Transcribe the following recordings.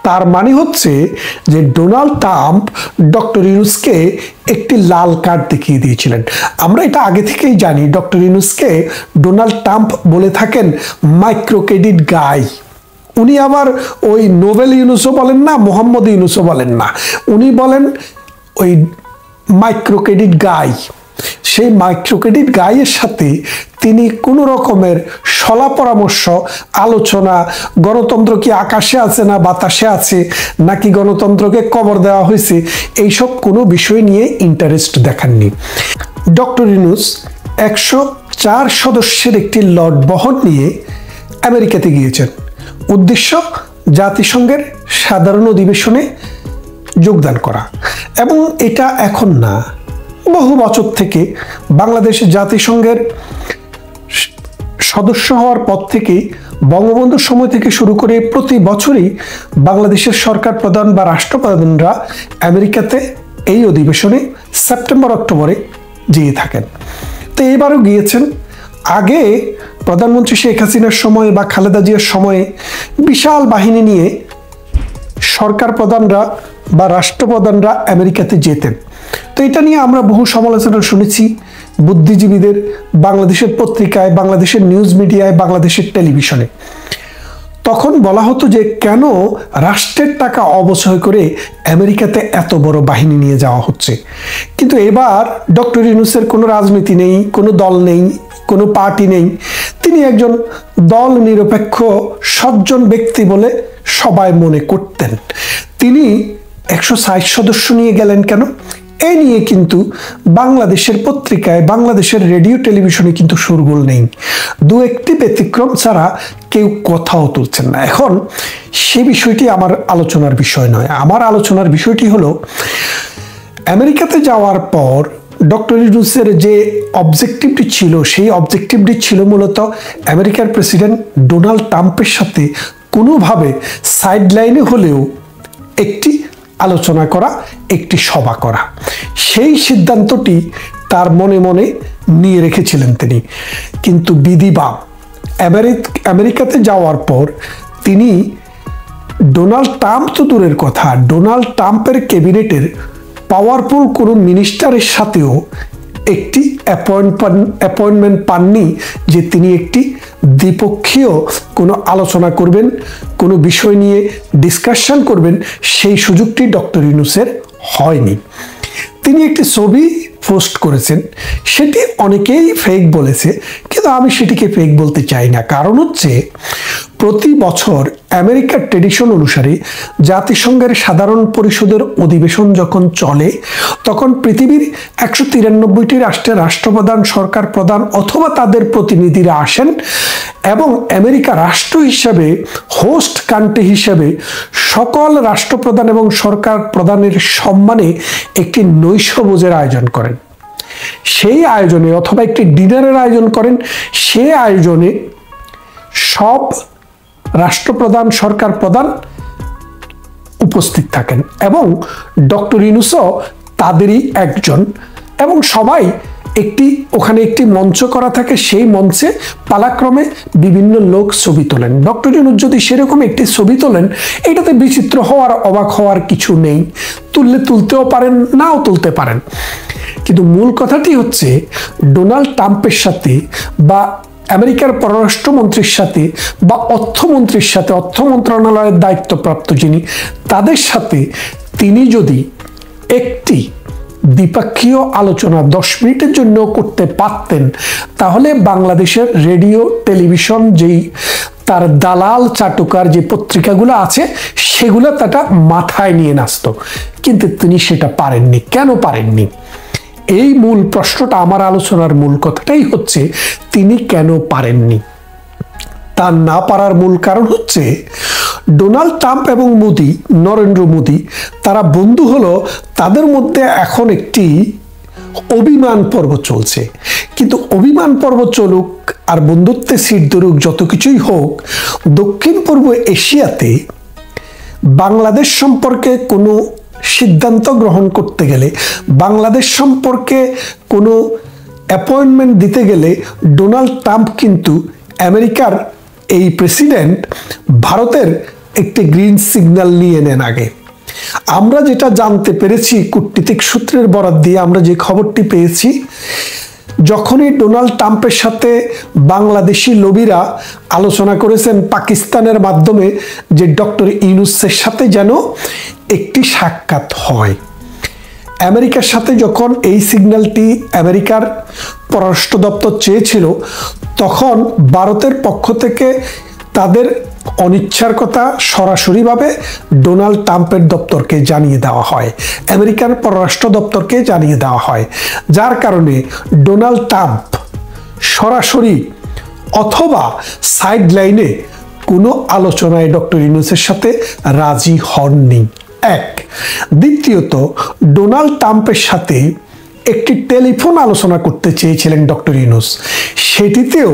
তার মানে হচ্ছে যে ডোনাল্ড ট্রাম্প ডক্টর ইউনূসকে একটি লাল কার্ড দেখিয়ে দিয়েছিলেন। আমরা এটা আগে থেকেই জানি, ডক্টর ইউনূসকে ডোনাল্ড ট্রাম্প বলে থাকেন মাইক্রো ক্রেডিট গাই। উনি আবার ওই নোবেল ইউনূসও বলেন না, মোহাম্মদ ইউনূসও বলেন না, উনি বলেন ওই মাইক্রো ক্রেডিট গাই। সেই মাইক্রো ক্রেডিট গাইয়ের সাথে তিনি কোনো রকমের সলা পরামর্শ, আলোচনা, গণতন্ত্র কি আকাশে আছে না বাতাসে আছে, নাকি গণতন্ত্রকে কবর দেওয়া হয়েছে, এইসব কোনো বিষয় নিয়ে ইন্টারেস্ট দেখাননি। ডক্টর ইউনূস 104 সদস্যের একটি লট বহন নিয়ে আমেরিকাতে গিয়েছেন। উদ্দেশ্য জাতিসংঘের সাধারণ অধিবেশনে যোগদান করা। এবং এটা এখন না, বহু বছর থেকে বাংলাদেশ জাতিসংঘের সদস্য হওয়ার পর থেকে বঙ্গবন্ধুর সময় থেকে শুরু করে প্রতি বছরই বাংলাদেশের সরকার প্রধান বা রাষ্ট্রপ্রধানরা আমেরিকাতে এই অধিবেশনে সেপ্টেম্বর অক্টোবরে যেয়ে থাকেন। তো এবারও গিয়েছেন। আগে প্রধানমন্ত্রী শেখ হাসিনার সময় বা খালেদা জিয়ার সময়ে বিশাল বাহিনী নিয়ে সরকার প্রধানরা বা রাষ্ট্রপ্রধানরা আমেরিকাতে যেতেন। তো এটা নিয়ে আমরা বহু সমালোচনা শুনেছি বুদ্ধিজীবীদের, বাংলাদেশের পত্রিকায়, বাংলাদেশের নিউজ মিডিয়ায়, বাংলাদেশের টেলিভিশনে। তখন বলা হতো যে কেন রাষ্ট্রের টাকা অপচয় করে আমেরিকাতে এত বড় বাহিনী নিয়ে যাওয়া হচ্ছে। কিন্তু এবার ডক্টর ইউনূসের কোনো রাজনীতি নেই, কোনো দল নেই, কোনো পার্টি নেই। তিনি একজন দল নিরপেক্ষ সজ্জন ব্যক্তি বলে সবাই মনে করতেন। তিনি 160 সদস্য নিয়ে গেলেন কেন? এই নিয়ে কিন্তু বাংলাদেশের পত্রিকায়, বাংলাদেশের রেডিও টেলিভিশনে কিন্তু শোরগোল নেই। দু একটি ব্যতিক্রম ছাড়া কেউ কথাও তুলছেন না। এখন সে বিষয়টি আমার আলোচনার বিষয় নয়। আমার আলোচনার বিষয়টি হলো আমেরিকাতে যাওয়ার পর ডক্টর ইউনূসের যে অবজেক্টিভটি ছিল, সেই অবজেক্টিভটি ছিল মূলত আমেরিকার প্রেসিডেন্ট ডোনাল্ড ট্রাম্পের সাথে কোনোভাবে সাইডলাইনে হলেও একটি আলোচনা করা, একটি সভা করা। সেই সিদ্ধান্তটি তার মনে মনে নিয়ে রেখেছিলেন তিনি। কিন্তু বিধিবাম আমেরিকাতে যাওয়ার পর তিনি ডোনাল্ড ট্রাম্প তো দূরের কথা, ডোনাল্ড ট্রাম্পের ক্যাবিনেটের পাওয়ারফুল কোনো মিনিস্টারের সাথেও একটি অ্যাপয়েন্টমেন্ট পাননি যে তিনি একটি দ্বিপক্ষীয় কোনো আলোচনা করবেন, কোনো বিষয় নিয়ে ডিসকাশন করবেন। সেই সুযোগটি ডক্টর ইউনূসের হয়নি। তিনি একটি ছবি পোস্ট করেছেন, সেটি অনেকেই ফেক বলেছে, কিন্তু আমি সেটিকে ফেক বলতে চাই না। কারণ হচ্ছে প্রতি বছর আমেরিকার ট্রেডিশন অনুসারে জাতিসংঘের সাধারণ পরিষদের অধিবেশন যখন চলে, তখন পৃথিবীর 193টি রাষ্ট্রের রাষ্ট্রপ্রধান, সরকার প্রধান অথবা তাদের প্রতিনিধিরা আসেন এবং আমেরিকা রাষ্ট্র হিসাবে, হোস্ট কান্ট্রি হিসাবে সকল রাষ্ট্রপ্রধান এবং সরকার প্রধানের সম্মানে একটি নৈশভোজের আয়োজন করেন। সেই আয়োজনে অথবা একটি ডিনারের আয়োজন করেন। সেই আয়োজনে সব রাষ্ট্রপ্রধান, সরকার প্রধান উপস্থিত থাকেন এবং ডক্টর ইউনূসও তাদেরই একজন। এবং সবাই ওখানে একটি মঞ্চ করা থাকে, সেই মঞ্চে পালাক্রমে বিভিন্ন লোক ছবি তোলেন। ডক্টর ইউনূস যদি সেরকম একটি ছবি তোলেন, এটাতে বিচিত্র হওয়ার, অবাক হওয়ার কিছু নেই। তুলতেও পারেন, নাও তুলতে পারেন। কিন্তু মূল কথাটি হচ্ছে ডোনাল্ড ট্রাম্পের সাথে বা আমেরিকার পররাষ্ট্রমন্ত্রীর সাথে বা অর্থমন্ত্রীর সাথে, অর্থ মন্ত্রণালয়ের দায়িত্বপ্রাপ্ত যিনি, তাদের সাথে তিনি যদি একটি দ্বিপক্ষীয় আলোচনা 10 মিনিটের জন্য করতে পারতেন, তাহলে বাংলাদেশের রেডিও টেলিভিশন যেই তার দালাল চাটুকার যে পত্রিকাগুলো আছে, সেগুলো তাটা মাথায় নিয়ে নাচত। কিন্তু তিনি সেটা পারেননি। কেন পারেননি? এই মূল প্রশ্নটা, আমার আলোচনার মূল কথাটাই হচ্ছে তিনি কেন পারেননি। তার না পারার মূল কারণ হচ্ছে ডোনাল্ড ট্রাম্প এবং মোদি, নরেন্দ্র মোদি, তারা বন্ধু হলো, তাদের মধ্যে এখন একটি অভিমান পর্ব চলছে। কিন্তু অভিমান পর্ব চলুক আর বন্ধুত্বে সিট ধরুক, যত কিছুই হোক, দক্ষিণ পূর্ব এশিয়াতে বাংলাদেশ সম্পর্কে কোনো সিদ্ধান্ত গ্রহণ করতে গেলে, বাংলাদেশ সম্পর্কে কোনো অ্যাপয়েন্টমেন্ট দিতে গেলে ডোনাল্ড ট্রাম্প কিন্তু আমেরিকার এই প্রেসিডেন্ট, ভারতের একটি গ্রিন সিগন্যাল নিয়ে নেন আগে। আমরা যেটা জানতে পেরেছি কূটনীতিক সূত্রের বরাত দিয়ে, আমরা যে খবরটি পেয়েছি, যখনই ডোনাল্ড ট্রাম্পের সাথে বাংলাদেশি লবিরা আলোচনা করেছেন পাকিস্তানের মাধ্যমে যে ডক্টর ইউনূসের সাথে যেন একটি সাক্ষাৎ হয়, আমেরিকার সাথে যখন এই সিগন্যালটি আমেরিকার পররাষ্ট্র দপ্তর চেয়েছিল, তখন ভারতের পক্ষ থেকে তাদের অনিচ্ছার কথা সরাসরিভাবে ডোনাল্ড ট্রাম্পের দপ্তরকে জানিয়ে দেওয়া হয়, আমেরিকার পররাষ্ট্র দপ্তরকে জানিয়ে দেওয়া হয়, যার কারণে ডোনাল্ড ট্রাম্প সরাসরি অথবা সাইড লাইনে কোনো আলোচনায় ডক্টর ইউনূসের সাথে রাজি হননি। এক, দ্বিতীয়ত ডোনাল্ড ট্রাম্পের সাথে একটি টেলিফোন আলোচনা করতে চেয়েছিলেন ডক্টর ইউনূস, সেটিতেও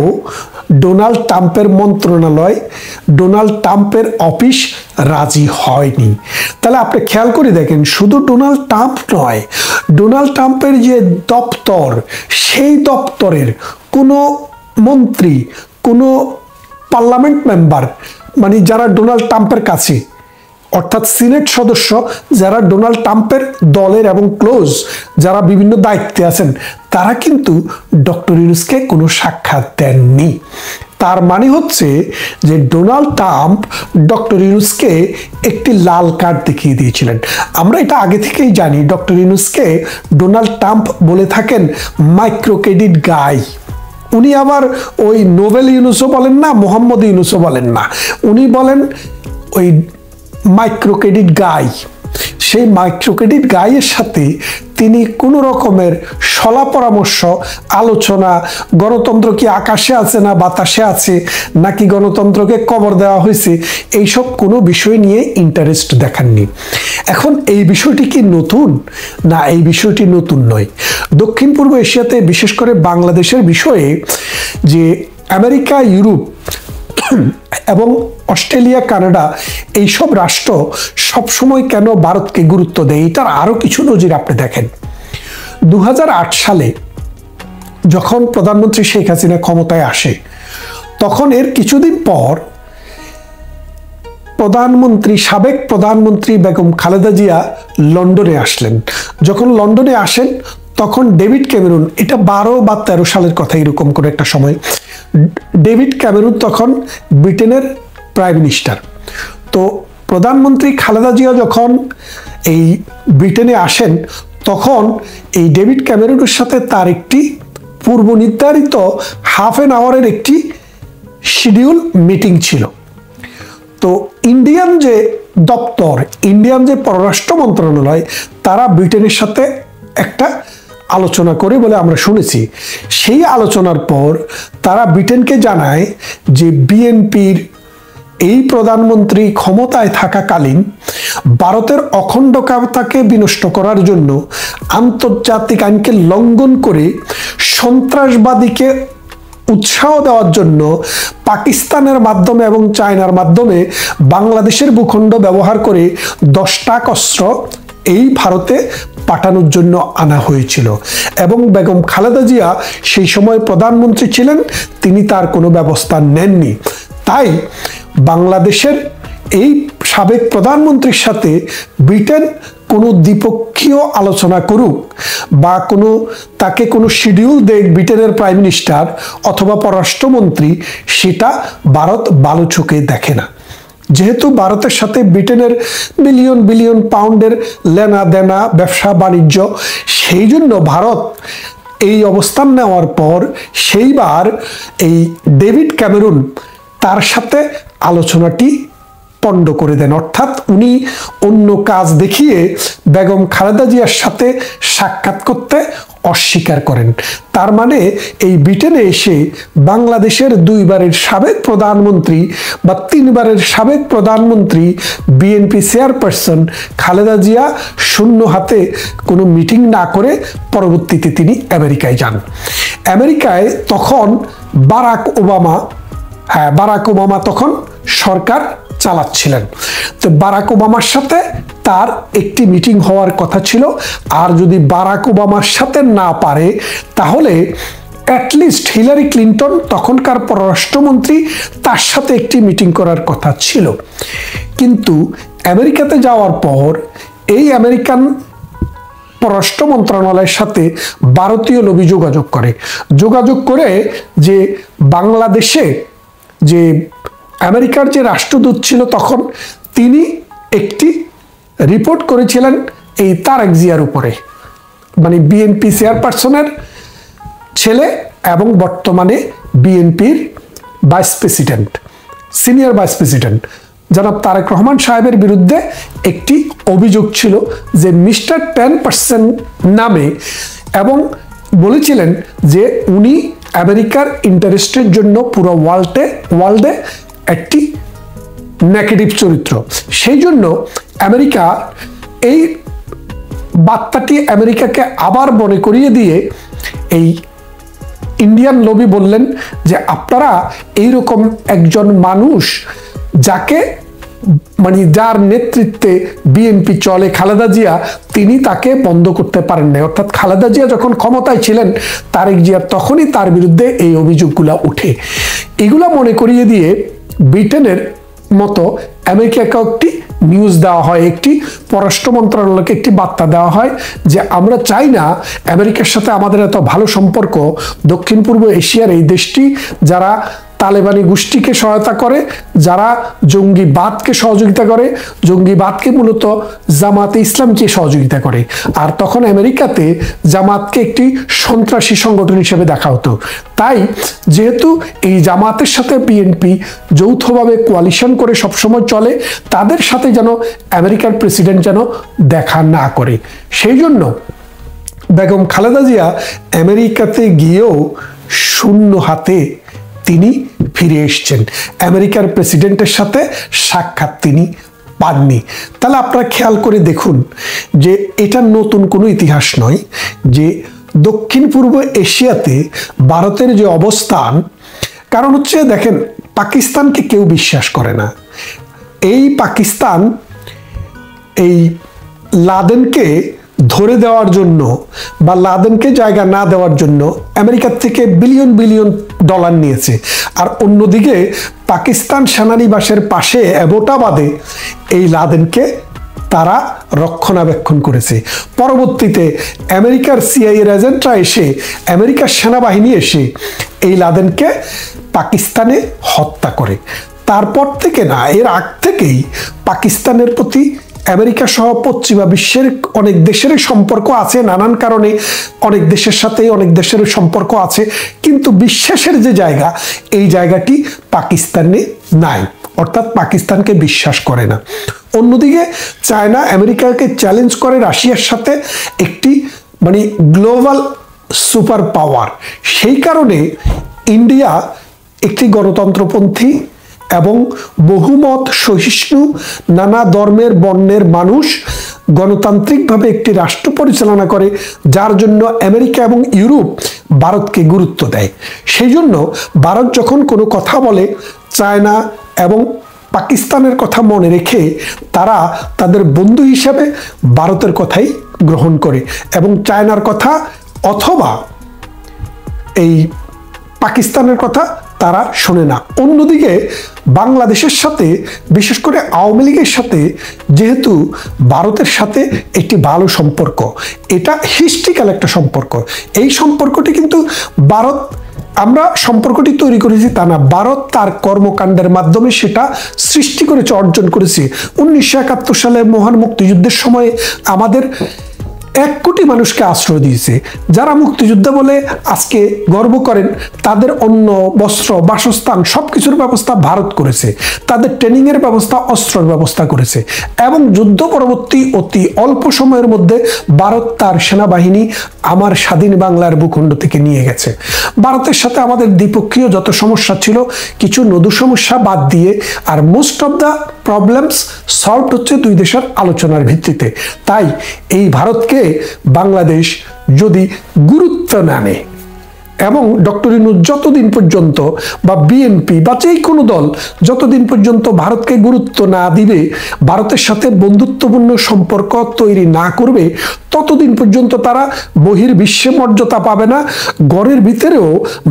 ডোনাল্ড ট্রাম্পের মন্ত্রণালয়, ডোনাল্ড ট্রাম্পের অফিস রাজি হয়নি। তাহলে আপনি খেয়াল করে দেখেন, শুধু ডোনাল্ড ট্রাম্প নয়, ডোনাল্ড ট্রাম্পের যে দপ্তর, সেই দপ্তরের কোনো মন্ত্রী, কোনো পার্লামেন্ট মেম্বার, মানে যারা ডোনাল্ড ট্রাম্পের কাছে, অর্থাৎ সিনেট সদস্য যারা ডোনাল্ড ট্রাম্পের দলের এবং ক্লোজ, যারা বিভিন্ন দায়িত্বে আছেন, তারা কিন্তু ডক্টর ইউনূসকে কোনো সাক্ষাৎ দেননি। তার মানে হচ্ছে যে ডোনাল্ড ট্রাম্প ডক্টর ইউনূসকে একটি লাল কার্ড দেখিয়ে দিয়েছিলেন। আমরা এটা আগে থেকেই জানি, ডক্টর ইউনূসকে ডোনাল্ড ট্রাম্প বলে থাকেন মাইক্রো ক্রেডিট গাই। উনি আবার ওই নোবেল ইউনূসও বলেন না, মোহাম্মদ ইউনূসও বলেন না, উনি বলেন ওই মাইক্রো ক্রেডিট গাই। সেই মাইক্রো ক্রেডিট গাইয়ের সাথে তিনি কোনো রকমের সলা পরামর্শ, আলোচনা, গণতন্ত্র কি আকাশে আছে না বাতাসে আছে, নাকি গণতন্ত্রকে কবর দেওয়া হয়েছে, এইসব কোনো বিষয় নিয়ে ইন্টারেস্ট দেখাননি। এখন এই বিষয়টি কি নতুন? না, এই বিষয়টি নতুন নয়। দক্ষিণ পূর্ব এশিয়াতে, বিশেষ করে বাংলাদেশের বিষয়ে, যে আমেরিকা, ইউরোপ এবং অস্ট্রেলিয়া, কানাডা, এইসব রাষ্ট্র সবসময় কেন ভারতকে গুরুত্ব দেয়, এটার আরো কিছু নজির আপনি দেখেন। 2008 সালে যখন প্রধানমন্ত্রী শেখ হাসিনা ক্ষমতায় আসে, তখন এর কিছুদিন পর সাবেক প্রধানমন্ত্রী বেগম খালেদা জিয়া লন্ডনে আসলেন। যখন লন্ডনে আসেন, তখন ডেভিড ক্যামেরুন, এটা 12 বা 13 সালের কথা, এরকম করে একটা সময়, ডেভিড ক্যামেরুন তখন ব্রিটেনের প্রাইম মিনিস্টার। তো প্রধানমন্ত্রী খালেদা জিয়া যখন এই ব্রিটেনে আসেন, তখন এই ডেভিড ক্যামেরুনের সাথে তার একটি পূর্ব নির্ধারিত হাফ অ্যান আওয়ারের একটি শিডিউল মিটিং ছিল। তো ইন্ডিয়ান যে দপ্তর, ইন্ডিয়ান যে পররাষ্ট্র মন্ত্রণালয়, তারা ব্রিটেনের সাথে একটা আলোচনা করে বলে আমরা শুনেছি। সেই আলোচনার পর তারা ব্রিটেনকে জানায় যে বিএনপির এই প্রধানমন্ত্রী ক্ষমতায় থাকাকালীন ভারতের অখণ্ডতাকে বিনষ্ট করার জন্য, আন্তর্জাতিক আইনকে লঙ্ঘন করে সন্ত্রাসবাদীকে উৎসাহ দেওয়ার জন্য পাকিস্তানের মাধ্যমে এবং চায়নার মাধ্যমে বাংলাদেশের ভূখণ্ড ব্যবহার করে 10টা অস্ত্র এই ভারতে পাঠানোর জন্য আনা হয়েছিল, এবং বেগম খালেদা জিয়া সেই সময় প্রধানমন্ত্রী ছিলেন, তিনি তার কোনো ব্যবস্থা নেননি। তাই বাংলাদেশের এই সাবেক প্রধানমন্ত্রীর সাথে ব্রিটেন কোনো দ্বিপক্ষীয় আলোচনা করুক বা তাকে কোনো শিডিউল দেখ ব্রিটেনের প্রাইম মিনিস্টার অথবা পররাষ্ট্রমন্ত্রী, সেটা ভারত ভালো চোখে দেখে না। যেহেতু ভারতের সাথে ব্রিটেনের বিলিয়ন বিলিয়ন পাউন্ডের লেনা দেনা, ব্যবসা বাণিজ্য, সেই জন্য ভারত এই অবস্থান নেওয়ার পর সেইবার এই ডেভিড ক্যামেরুন তার সাথে আলোচনাটি পণ্ড করে দেন, অর্থাৎ উনি অন্য কাজ দেখিয়ে বেগম খালেদা জিয়ার সাথে সাক্ষাৎ করতে অস্বীকার করেন। তার মানে এই ব্রিটেনে এসে বাংলাদেশের 2 বারের সাবেক প্রধানমন্ত্রী বা 3 বারের সাবেক প্রধানমন্ত্রী, বিএনপি চেয়ারপারসন খালেদা জিয়া শূন্য হাতে কোনো মিটিং না করে পরবর্তীতে তিনি আমেরিকায় যান। আমেরিকায় তখন বারাক ওবামা তখন সরকার চালাচ্ছিলেন। তো বারাক ওবামার সাথে তার একটি মিটিং হওয়ার কথা ছিল, আর যদি বারাক ওবামার সাথে না পারে, তাহলে অ্যাটলিস্ট হিলারি ক্লিন্টন তখনকার পররাষ্ট্রমন্ত্রী তার সাথে একটি মিটিং করার কথা ছিল। কিন্তু আমেরিকাতে যাওয়ার পর এই আমেরিকান পররাষ্ট্র মন্ত্রণালয়ের সাথে ভারতীয় লবি যোগাযোগ করে যে বাংলাদেশে যে আমেরিকার যে রাষ্ট্রদূত ছিল তখন তিনি একটি রিপোর্ট করেছিলেন এই তারেক জিয়ার উপরে, মানে বিএনপি চেয়ারপারসনের ছেলে এবং বর্তমানে বিএনপির vice president, senior vice president জনাব তারেক রহমান সাহেবের বিরুদ্ধে একটি অভিযোগ ছিল যে মিস্টার 10% নামে, এবং বলেছিলেন যে উনি আমেরিকার ইন্টারেস্টের জন্য পুরো ওয়ার্ল্ডে একটি নেগেটিভ চরিত্র। সেই জন্য আমেরিকা এই বার্তাটি আমেরিকাকে আবার মনে করিয়ে দিয়ে এই ইন্ডিয়ান লবি বললেন যে আপনারা এইরকম একজন মানুষ যাকে মানে যার নেতৃত্বে বিএনপি চলে, খালেদা জিয়া, তিনি তাকে বন্ধ করতে পারেন না। অর্থাৎ খালেদা জিয়া যখন ক্ষমতায় ছিলেন তারেক জিয়া তখনই তার বিরুদ্ধে এই অভিযোগগুলো ওঠে। এগুলা মনে করিয়ে দিয়ে ব্রিটেনের মতো আমেরিকাকে একটি নিউজ দেওয়া হয়, একটি পররাষ্ট্র মন্ত্রণালয়কে একটি বার্তা দেওয়া হয় যে আমরা চাই না আমেরিকার সাথে আমাদের এত ভালো সম্পর্ক। দক্ষিণ পূর্ব এশিয়ার এই দেশটি যারা তালেবানি গোষ্ঠীকে সহায়তা করে, যারা জঙ্গিবাদকে সহযোগিতা করে, জঙ্গিবাদকে মূলত জামাতে ইসলামকে সহযোগিতা করে, আর তখন আমেরিকাতে জামাতকে একটি সন্ত্রাসী সংগঠন হিসেবে দেখা হতো। তাই যেহেতু এই জামাতের সাথে বিএনপি যৌথভাবে কোয়ালিশন করে সবসময় চলে, তাদের সাথে যেন আমেরিকার প্রেসিডেন্ট যেন দেখা না করে, সেই জন্য বেগম খালেদা জিয়া আমেরিকাতে গিয়েও শূন্য হাতে তিনি ফিরে এসেছেন। আমেরিকার প্রেসিডেন্টের সাথে সাক্ষাৎ তিনি পাননি। তাহলে আপনারা খেয়াল করে দেখুন যে এটা নতুন কোনো ইতিহাস নয় যে দক্ষিণ পূর্ব এশিয়াতে ভারতের যে অবস্থান, কারণ হচ্ছে দেখেন পাকিস্তানকে কেউ বিশ্বাস করে না। এই পাকিস্তান এই লাদেনকে ধরে দেওয়ার জন্য বা লাদেনকে জায়গা না দেওয়ার জন্য আমেরিকার থেকে বিলিয়ন বিলিয়ন ডলার নিয়েছে, আর অন্যদিকে পাকিস্তান সেনানিবাসের পাশে অ্যাবোটাবাদে এই লাদেনকে তারা রক্ষণাবেক্ষণ করেছে। পরবর্তীতে আমেরিকার সিআইএর এজেন্টরা এসে, আমেরিকার সেনাবাহিনী এসে এই লাদেনকে পাকিস্তানে হত্যা করে। তারপর থেকে না, এর আগ থেকেই পাকিস্তানের প্রতি আমেরিকা সহ পশ্চিমা বিশ্বের অনেক দেশের সম্পর্ক আছে, নানান কারণে অনেক দেশের সাথে অনেক দেশের সম্পর্ক আছে, কিন্তু বিশ্বাসের যে জায়গা, এই জায়গাটি পাকিস্তানে নাই, অর্থাৎ পাকিস্তানকে বিশ্বাস করে না। অন্যদিকে চায়না আমেরিকাকে চ্যালেঞ্জ করে রাশিয়ার সাথে একটি মানে গ্লোবাল সুপার পাওয়ার। সেই কারণে ইন্ডিয়া একটি গণতন্ত্রপন্থী এবং বহুমত সহিষ্ণু, নানা ধর্মের বর্ণের মানুষ গণতান্ত্রিকভাবে একটি রাষ্ট্র পরিচালনা করে, যার জন্য আমেরিকা এবং ইউরোপ ভারতকে গুরুত্ব দেয়। সেই জন্য ভারত যখন কোনো কথা বলে, চায়না এবং পাকিস্তানের কথা মনে রেখে তারা তাদের বন্ধু হিসাবে ভারতের কথাই গ্রহণ করে এবং চায়নার কথা অথবা এই পাকিস্তানের কথা তারা শোনে না। অন্যদিকে বাংলাদেশের সাথে, বিশেষ করে আওয়ামী লীগের সাথে যেহেতু ভারতের সাথে একটি ভালো সম্পর্ক, এটা হিস্ট্রিক্যাল একটা সম্পর্ক। এই সম্পর্কটি কিন্তু ভারত, আমরা সম্পর্কটি তৈরি করেছি তা না, ভারত তার কর্মকাণ্ডের মাধ্যমে সেটা সৃষ্টি করেছে, অর্জন করেছে। 1971 সালে মহান মুক্তিযুদ্ধের সময় আমাদের 1 কোটি মানুষকে আশ্রয় দিয়েছে। যারা মুক্তিযুদ্ধ বলে আজকে গর্ব করেন, তাদের অন্ন, বস্ত্র, বাসস্থান সবকিছুর ব্যবস্থা ভারত করেছে, তাদের ট্রেনিংয়ের ব্যবস্থা, অস্ত্রের ব্যবস্থা করেছে, এবং যুদ্ধ পরবর্তী অতি অল্প সময়ের মধ্যে ভারত তার সেনাবাহিনী আমার স্বাধীন বাংলার ভূখণ্ড থেকে নিয়ে গেছে। ভারতের সাথে আমাদের দ্বিপক্ষীয় যত সমস্যা ছিল, কিছু নদী সমস্যা বাদ দিয়ে, আর most of the problems solve হচ্ছে দুই দেশের আলোচনার ভিত্তিতে। তাই এই ভারতকে বাংলাদেশ যদি গুরুত্ব না নেয়, এবং ডক্টর ইউনূস যতদিন পর্যন্ত বা বিএনপি বা যে কোনো দল যতদিন পর্যন্ত ভারতকে গুরুত্ব না দিবে, ভারতের সাথে বন্ধুত্বপূর্ণ সম্পর্ক তৈরি না করবে, ততদিন পর্যন্ত তারা বহির্বিশ্বে মর্যাদা পাবে না। ঘরের ভিতরেও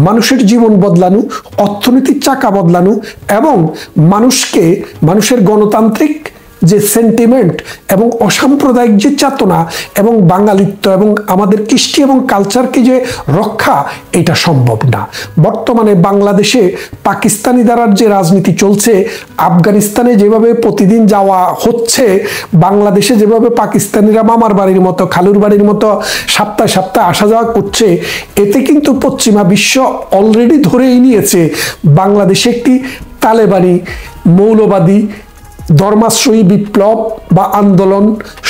মানুষের জীবন বদলানো, অর্থনীতির চাকা বদলানো এবং মানুষের গণতান্ত্রিক যে সেন্টিমেন্ট এবং অসাম্প্রদায়িক যে চেতনা এবং বাঙালিত্ব এবং আমাদের কৃষ্টি এবং কালচারকে যে রক্ষা, এটা সম্ভব না। বর্তমানে বাংলাদেশে পাকিস্তানি দ্বারার যে রাজনীতি চলছে, আফগানিস্তানে যেভাবে প্রতিদিন যাওয়া হচ্ছে, বাংলাদেশে যেভাবে পাকিস্তানিরা মামার বাড়ির মতো, খালুর বাড়ির মতো সপ্তাহে সপ্তাহে আসা যাওয়া করছে, এতে কিন্তু পশ্চিমা বিশ্ব অলরেডি ধরেই নিয়েছে বাংলাদেশে একটি তালেবানি, মৌলবাদী, ধর্মাশ্রয়ী বিপ্লব বা আন্দোলন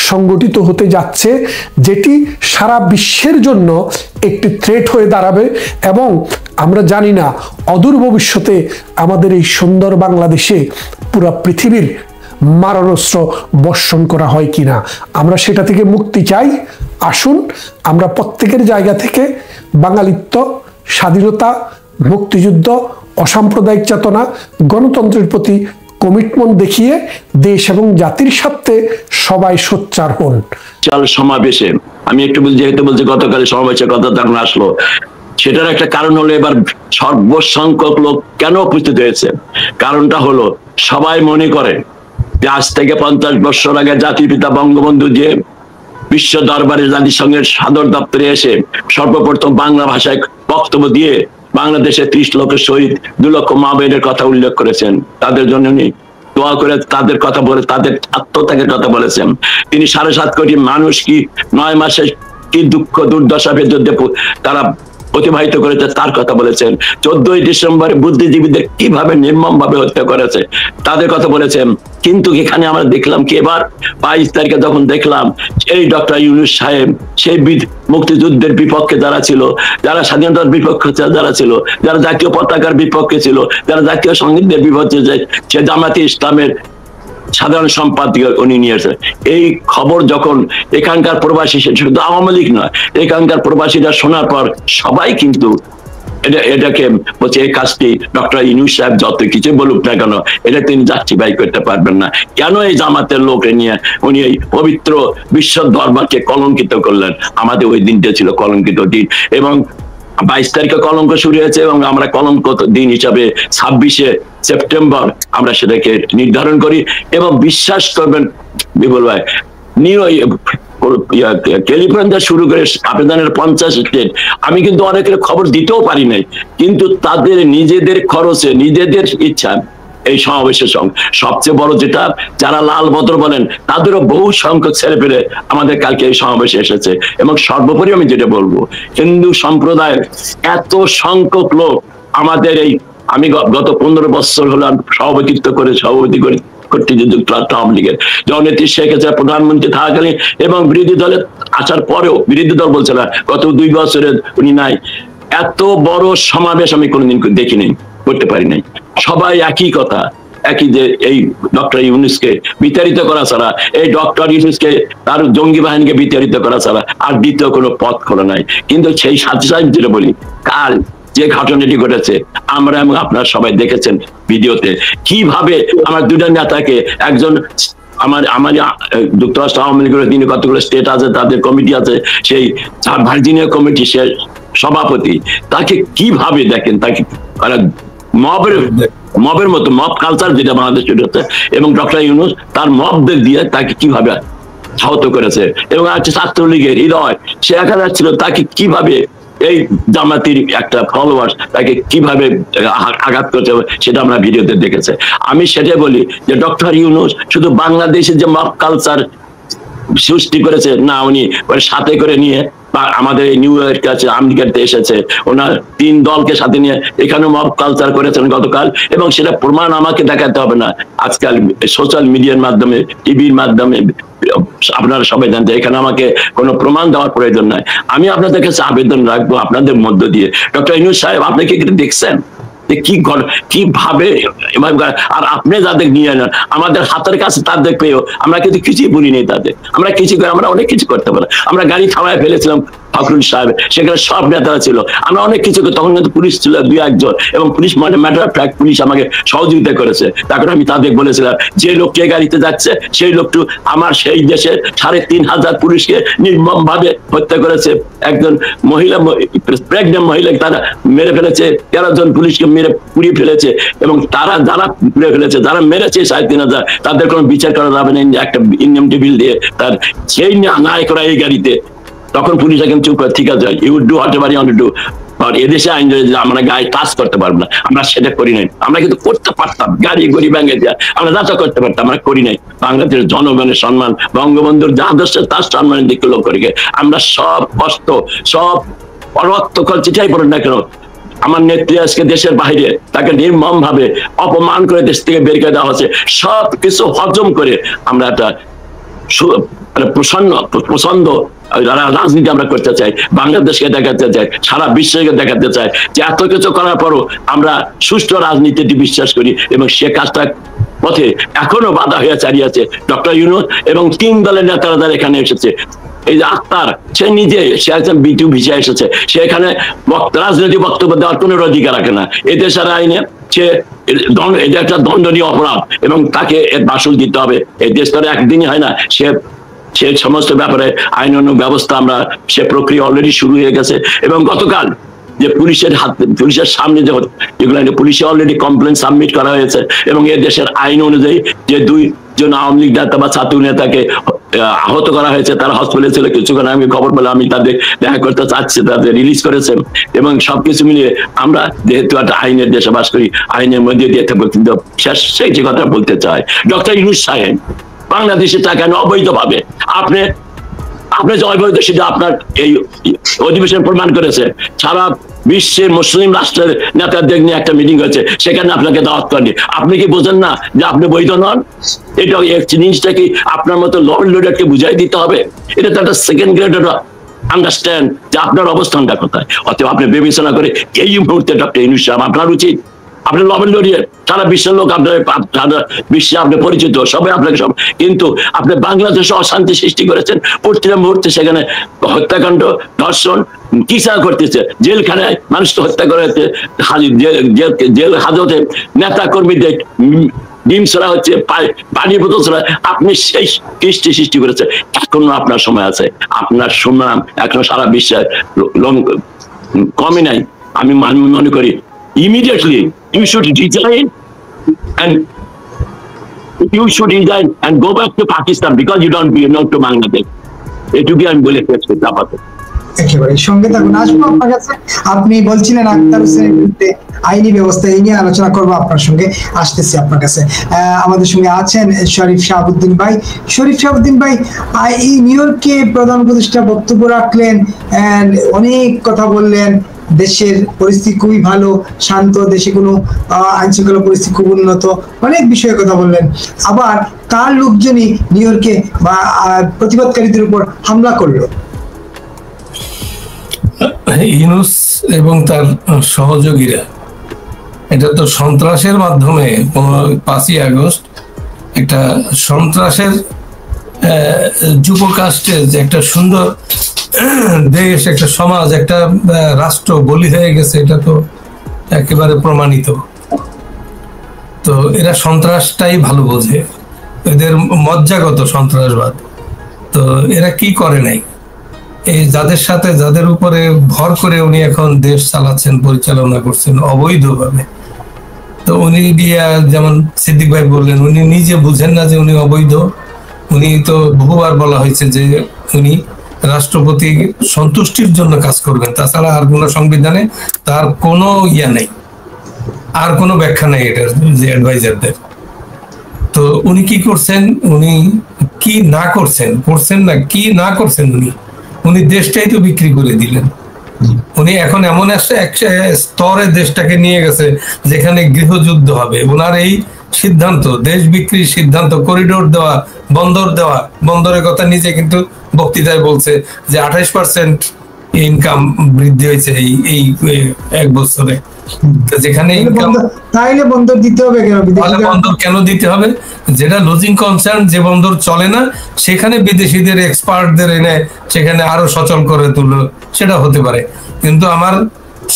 সংগঠিত হতে যাচ্ছে, যেটি সারা বিশ্বের জন্য একটি থ্রেট হয়ে দাঁড়াবে। এবং আমরা জানি না অদূর ভবিষ্যতে আমাদের এই সুন্দর বাংলাদেশে পুরো পৃথিবীর মারণাস্ত্র বর্ষণ করা হয় কিনা। আমরা সেটা থেকে মুক্তি চাই। আসুন আমরা প্রত্যেকের জায়গা থেকে বাঙালিত্ব, স্বাধীনতা, মুক্তিযুদ্ধ, অসাম্প্রদায়িক চেতনা, গণতন্ত্রের প্রতি কমিটমেন্ট দেখিয়ে দেশ এবং জাতির স্বার্থে সবাই সোচ্চার হন। সমাবেশে আমি একটু যেহেতু বলছি গতকালের সমাবেশের কথা তখন আসলো, সেটার একটা কারণ হলো এবার সর্বসংখ্যক লোক কেন উপস্থিত হয়েছে। কারণটা হলো সবাই মনে করে যে আজ থেকে 50 বছর আগে জাতির পিতা বঙ্গবন্ধু যে বিশ্ব দরবারে জাতিসংঘের সদর দপ্তরে এসে সর্বপ্রথম বাংলা ভাষায় বক্তব্য দিয়ে বাংলাদেশে 30 লক্ষ শহীদ, 2 লক্ষ মা বোনের কথা উল্লেখ করেছেন, তাদের জন্য দোয়া করে তাদের কথা বলে, তাদের আত্মত্যাগের কথা বলেছেন। তিনি 7.5 কোটি মানুষ কি 9 মাসে কি দুঃখ দুর্দশা ভেতর তারা অতিবাহিত করেছে তার কথা বলেছেন। 14ই ডিসেম্বরে বুদ্ধিজীবীদের কিভাবে নির্মম ভাবে হত্যা করেছে তাদের কথা বলেছেন। কিন্তু এখানে আমরা দেখলাম কি এবার 22 তারিখে যখন দেখলাম এই ডক্টর ইউনূস সাহেব সেই মুক্তিযুদ্ধের বিপক্ষে যারা ছিল, যারা স্বাধীনতার বিপক্ষে যারা ছিল, যারা জাতীয় পতাকার বিপক্ষে ছিল, যারা জাতীয় সঙ্গীতের বিপক্ষে, সে জামাতে ইসলামের সাধারণ সম্পাদক উনি নিয়েছে। এই খবর যখন এখানকার প্রবাসী, শুধু আওয়ামী লীগ নয়, এখানকার প্রবাসীরা শোনার পর সবাই কিন্তু এটাকে বলছে এই কাজটি ডক্টর ইউনূস সাহেব যত কিছু বলুক না কেন এটা তিনি জাস্টিফাই করতে পারবেন না। কেন এই জামাতের লোকে নিয়ে উনি এই পবিত্র বিশ্ব দরবারকে কলঙ্কিত করলেন? আমাদের ওই দিনটা ছিল কলঙ্কিত দিন এবং 22 তারিখে কলঙ্ক শুরু হয়েছে এবং আমরা কলঙ্ক দিন হিসাবে 26শে সেপ্টেম্বর আমরা সেটাকে নির্ধারণ করি। এবং বিশ্বাস করবেন বিপুল ভাই, ক্যালিফোর্নিয়া শুরু করে আবেদনের 50 স্টেট, আমি কিন্তু অনেকের খবর দিতেও পারি নাই, কিন্তু তাদের নিজেদের খরচে, নিজেদের ইচ্ছা এই সমাবেশের সঙ্গে সবচেয়ে বড় যেটা, যারা লাল বদর বলেন তাদেরও বহু সংখ্যক ছেলে পেলে আমাদের কালকে এই সমাবেশে এসেছে। এবং সর্বোপরি আমি যেটা বলবো, হিন্দু সম্প্রদায়ের এত সংখ্যক লোক আমাদের এই, আমি গত 15 বছর হলাম সভাপতি করে আওয়ামী লীগের জননেত্রী শেখ হাসিনা প্রধানমন্ত্রী থাকাকালীন এবং বিরোধী দলে আসার পরেও, বিরোধী দল বলছে না, গত 2 বছরে উনি নাই, এত বড় সমাবেশ আমি কোনোদিন দেখিনি, করতে পারি নাই। সবাই একই কথা, একই যে এই ডক্টর ইউনূসকে বিতাড়িত করা ছাড়া, এই ডক্টর ইউনূসকে তার জঙ্গি বাহিনীকে বিতাড়িত করা ছাড়া আর দ্বিতীয় কোনো পথ খোলা নাই। কিন্তু সেই সাথে সাথে যেটা বলি, কাল যে ঘটনাটি ঘটেছে আমরা এবং আপনারা সবাই দেখেছেন ভিডিওতে, কিভাবে আমার 2টা নেতাকে, একজন আমার যুক্তরাষ্ট্র আওয়ামী লীগের দিনে কতগুলো স্টেট আছে, তাদের কমিটি আছে, সেই ভার্জিনিয়া কমিটি সে সভাপতি, তাকে কিভাবে দেখেন, তাকে মবের মতো, মব কালচার যেটা বাংলাদেশ হচ্ছে, এবং ডক্টর ইউনূস তার মবদের দিয়ে তাকে কিভাবে আহত করেছে। এবং আছে ছাত্রলীগের হৃদয়, সে একা ছিল, তাকে কিভাবে এই জামাতির একটা ফলোয়ার তাকে কিভাবে আঘাত করছে সেটা আমরা ভিডিওতে দেখেছে। আমি সেটাই বলি যে ডক্টর ইউনূস শুধু বাংলাদেশের যে মব কালচার সৃষ্টি করেছে না, উনি সাথে করে নিয়ে আমাদের নিউ ইয়র্ক আছে, আমেরিকাতে এসেছে, ওনার 3 দলকে সাথে নিয়ে এখানে মব কালচার করেছেন গতকাল। এবং সেটা প্রমাণ আমাকে দেখাতে হবে না, আজকাল সোশ্যাল মিডিয়ার মাধ্যমে, টিভির মাধ্যমে আপনারা সবাই জানতে, এখানে আমাকে কোনো প্রমাণ দেওয়ার প্রয়োজন নাই। আমি আপনাদের কাছে আবেদন রাখবো আপনাদের মধ্য দিয়ে, ডক্টর ইউনূস সাহেব আপনি কি দেখছেন যে কিভাবে, আর আপনি যাদের নিয়ে নেন আমাদের হাতের কাছে তাদের পেয়েও আমরা কিন্তু কিছুই বলি নেই তাদের, আমরা কিছু করে, আমরা অনেক কিছু করতে পারি। আমরা গাড়ি থামায় ফেলেছিলাম ফখরুল সাহেব, সেখানে সব নেতারা ছিল। আমরা অনেক কিছু, তখন কিন্তু পুলিশ ছিল 2-1 জন, এবং পুলিশ মানে ম্যাটার অফ ফ্যাক্ট পুলিশ আমাকে সহযোগিতা করেছে। তারপরে আমি তাদের বলেছিলাম যে লোককে গাড়িতে যাচ্ছে সেই লোকটু আমার সেই দেশের 3,500 পুলিশকে নির্মম ভাবে হত্যা করেছে। একজন মহিলা, প্রেগনেন্ট মহিলাকে তারা মেরে ফেলেছে, 13 জন পুলিশকে মেরে পুড়িয়ে ফেলেছে, এবং তারা যারা পুড়ে ফেলেছে, যারা মেরেছে 3,500, তাদের কোনো বিচার করা যাবে না একটা ইনএমটি বিল দিয়ে। তার সেই নাই করা এই গাড়িতে, তখন পুলিশ এখন চুপ করে, ঠিক আছে, you do whatever you want to do. আর এদেশে আইন আমরা গায়ে কাজ করতে পারবো না, আমরা সেটা করি নাই। আমরা কিন্তু করতে পারতাম, গাড়ি গড়ি ভেঙে দেওয়া, আমরা যাতা করতে পারতাম, আমরা করি নাই। বাংলাদেশের জনগণের সম্মান, বঙ্গবন্ধুর যা আদর্শ তার সম্মানের দিকে লক্ষ্য রেখে আমরা সব কষ্ট, সব রক্ত যেটাই পড়েন না কেন, আমার নেত্রী আজকে দেশের বাইরে, তাকে নির্মম ভাবে অপমান করে দেশ থেকে বের করে দেওয়া হচ্ছে, সব কিছু হজম করে আমরা একটা পছন্দ রাজনীতি আমরা করতে চাই, বাংলাদেশকে দেখাতে চাই, সারা বিশ্বকে দেখাতে চাই যে এত কিছু করার পরও আমরা সুষ্ঠু রাজনীতিতে বিশ্বাস করি, এবং সে কাজটা পথে এখনো বাধা হয়ে চালিয়ে আছে ডক্টর ইউনূস এবং 3 দলের নেতারা যারা এখানে এসেছে। এই যে আক্তার, সে নিজে, সে একজন বিটু ভিসা এসেছে, সে এখানে রাজনৈতিক বক্তব্য দেওয়ার কোনো অধিকার রাখে না। এই দেশের আইনে সে এটা একটা দণ্ডনীয় অপরাধ, এবং তাকে এর মাসুল দিতে হবে। এই দেশ তো একদিনই হয় না, সে সমস্ত ব্যাপারে আইন ব্যবস্থা আমরা, সে প্রক্রিয়া অলরেডি শুরু হয়ে গেছে। এবং গতকাল যে পুলিশের সামনে যেগুলো পুলিশে অলরেডি কমপ্লেন সাবমিট করা হয়েছে, এবং এ দেশের আইন অনুযায়ী যে 2 জন আওয়ামী লীগ নেতা বা ছাত্র নেতাকে আহত করা হয়েছে, তারা হসপিটালে ছিল। কিছুক্ষণ আমি খবর পেলাম, আমি তাদের দেখা করতে চাচ্ছি, তাদের রিলিজ করেছেন। এবং সবকিছু মিলিয়ে আমরা যেহেতু একটা আইনের দেশে বাস করি, আইনের মধ্যে দিয়ে থাকবো। কিন্তু সেই যে কথা বলতে চাই, ডক্টর ইউনূস সাহেব বাংলাদেশে টাকা অবৈধভাবে আপনি যে অবৈধ, সেটা আপনার এই অধিবেশন প্রমাণ করেছে। সারা বিশ্বের মুসলিম রাষ্ট্রের নেতাদের নিয়ে একটা মিটিং হয়েছে, সেখানে আপনাকে দাওয়াত করেনি। আপনি কি বোঝেন না যে আপনি বৈধ নন? এটা জিনিসটা কি আপনার মতো ল অ্যান্ড অর্ডারকে বুঝাই দিতে হবে? এটা তো একটা সেকেন্ড গ্রেডের আন্ডারস্ট্যান্ড যে আপনার অবস্থানটা কোথায়। অতএব আপনি বিবেচনা করে এই মুহূর্তে ডক্টর ইউনূস সাহেব, আপনার উচিত, আপনি লবেল লড়িয়ে সারা বিশ্বের লোক আপনার, সারা বিশ্বে আপনি পরিচিত, সবাই আপনাকে সব, কিন্তু আপনি বাংলাদেশে অশান্তি সৃষ্টি করেছেন। প্রতিটা মুহূর্তে সেখানে হত্যাকাণ্ড, ধর্ষণ, কিসা করতেছে, জেলখানায় মানুষকে হত্যা করে হচ্ছে, জেল হাজতে নেতা কর্মীদের ডিম ছড়া হচ্ছে, পানির বোতল ছড়া। আপনি সেই সৃষ্টি করেছেন। এখনো আপনার সময় আছে, আপনার সুনাম এখনো সারা বিশ্বে কমে নাই। আমি মনে করি immediately you should resign and go back to Pakistan because you don't belong to Bangladesh. এটুকু আমি বলে শেষ করতে আপাতত। একেবারে সঙ্গে থাকুন, আসবো আপনার কাছে। আপনি বলছিলেন আক্তার হোসেনের বিরুদ্ধে আইনি ব্যবস্থা, এই নিয়ে আলোচনা করবো আপনার সঙ্গে, আসতেছি আপনার কাছে। আমাদের সঙ্গে আছেন শরীফ শাহাবুদ্দিন ভাই। শরীফ শাহাবুদ্দিন ভাই, এই নিউ ইয়র্কে প্রধান উপদেষ্টা বক্তব্য রাখলেন, অনেক কথা বললেন, দেশের পরিস্থিতি খুবই ভালো, শান্ত, দেশে কোনো আইন শৃঙ্খলা পরিস্থিতি খুব উন্নত, অনেক বিষয়ে কথা বললেন। আবার তার লোকজনই নিউ ইয়র্কে বা প্রতিবাদকারীদের উপর হামলা করলো। ইউনূস এবং তার সহযোগীরা এটা তো সন্ত্রাসের মাধ্যমে 5ই আগস্ট একটা সন্ত্রাসের যুবকাস্টে যে একটা সুন্দর দেশ, একটা সমাজ, একটা রাষ্ট্র বলি হয়ে গেছে, এটা তো একেবারে প্রমাণিত। তো এরা সন্ত্রাসটাই ভালো বোঝে, এদের মজ্জাগত সন্ত্রাসবাদ। তো এরা কি করে নাই, এই যাদের উপরে ভর করে উনি এখন দেশ চালাচ্ছেন, পরিচালনা করছেন অবৈধভাবে। তো উনি দিয়া, যেমন সিদ্দিক ভাই বললেন, উনি নিজে বুঝেন না যে উনি অবৈধ। উনি তো বহুবার বলা হয়েছে যে উনি রাষ্ট্রপতি সন্তুষ্টির জন্য কাজ করবেন, তাছাড়া আর কোনো সংবিধানে তার কোনো ইয়া নেই, আর কোনো ব্যাখ্যা নেই এটার, যে অ্যাডভাইজারদের। তো উনি কি করছেন, উনি কি না করছেন, কি না করছেন, উনি দেশটাই তো বিক্রি করে দিলেন। উনি এখন এমন একটা স্তরে দেশটাকে নিয়ে গেছে যেখানে গৃহযুদ্ধ হবে। ওনার এই সিদ্ধান্ত, দেশ বিক্রির সিদ্ধান্ত, করিডোর দেওয়া, বন্দরের কথা নিজে কিন্তু বক্তৃতায় বলছে যে 28% ইনকাম বৃদ্ধি হয়েছে এই এই এক বছরে। যেখানে তাইলে বন্দর দিতে হবে কেন? বন্দর কেন দিতে হবে? যেটা লজিং কনসার্ন, যে বন্দর চলে না সেখানে বিদেশিদের এক্সপার্টদের এনে সেখানে আরো সচল করে তুললো, সেটা হতে পারে। কিন্তু আমার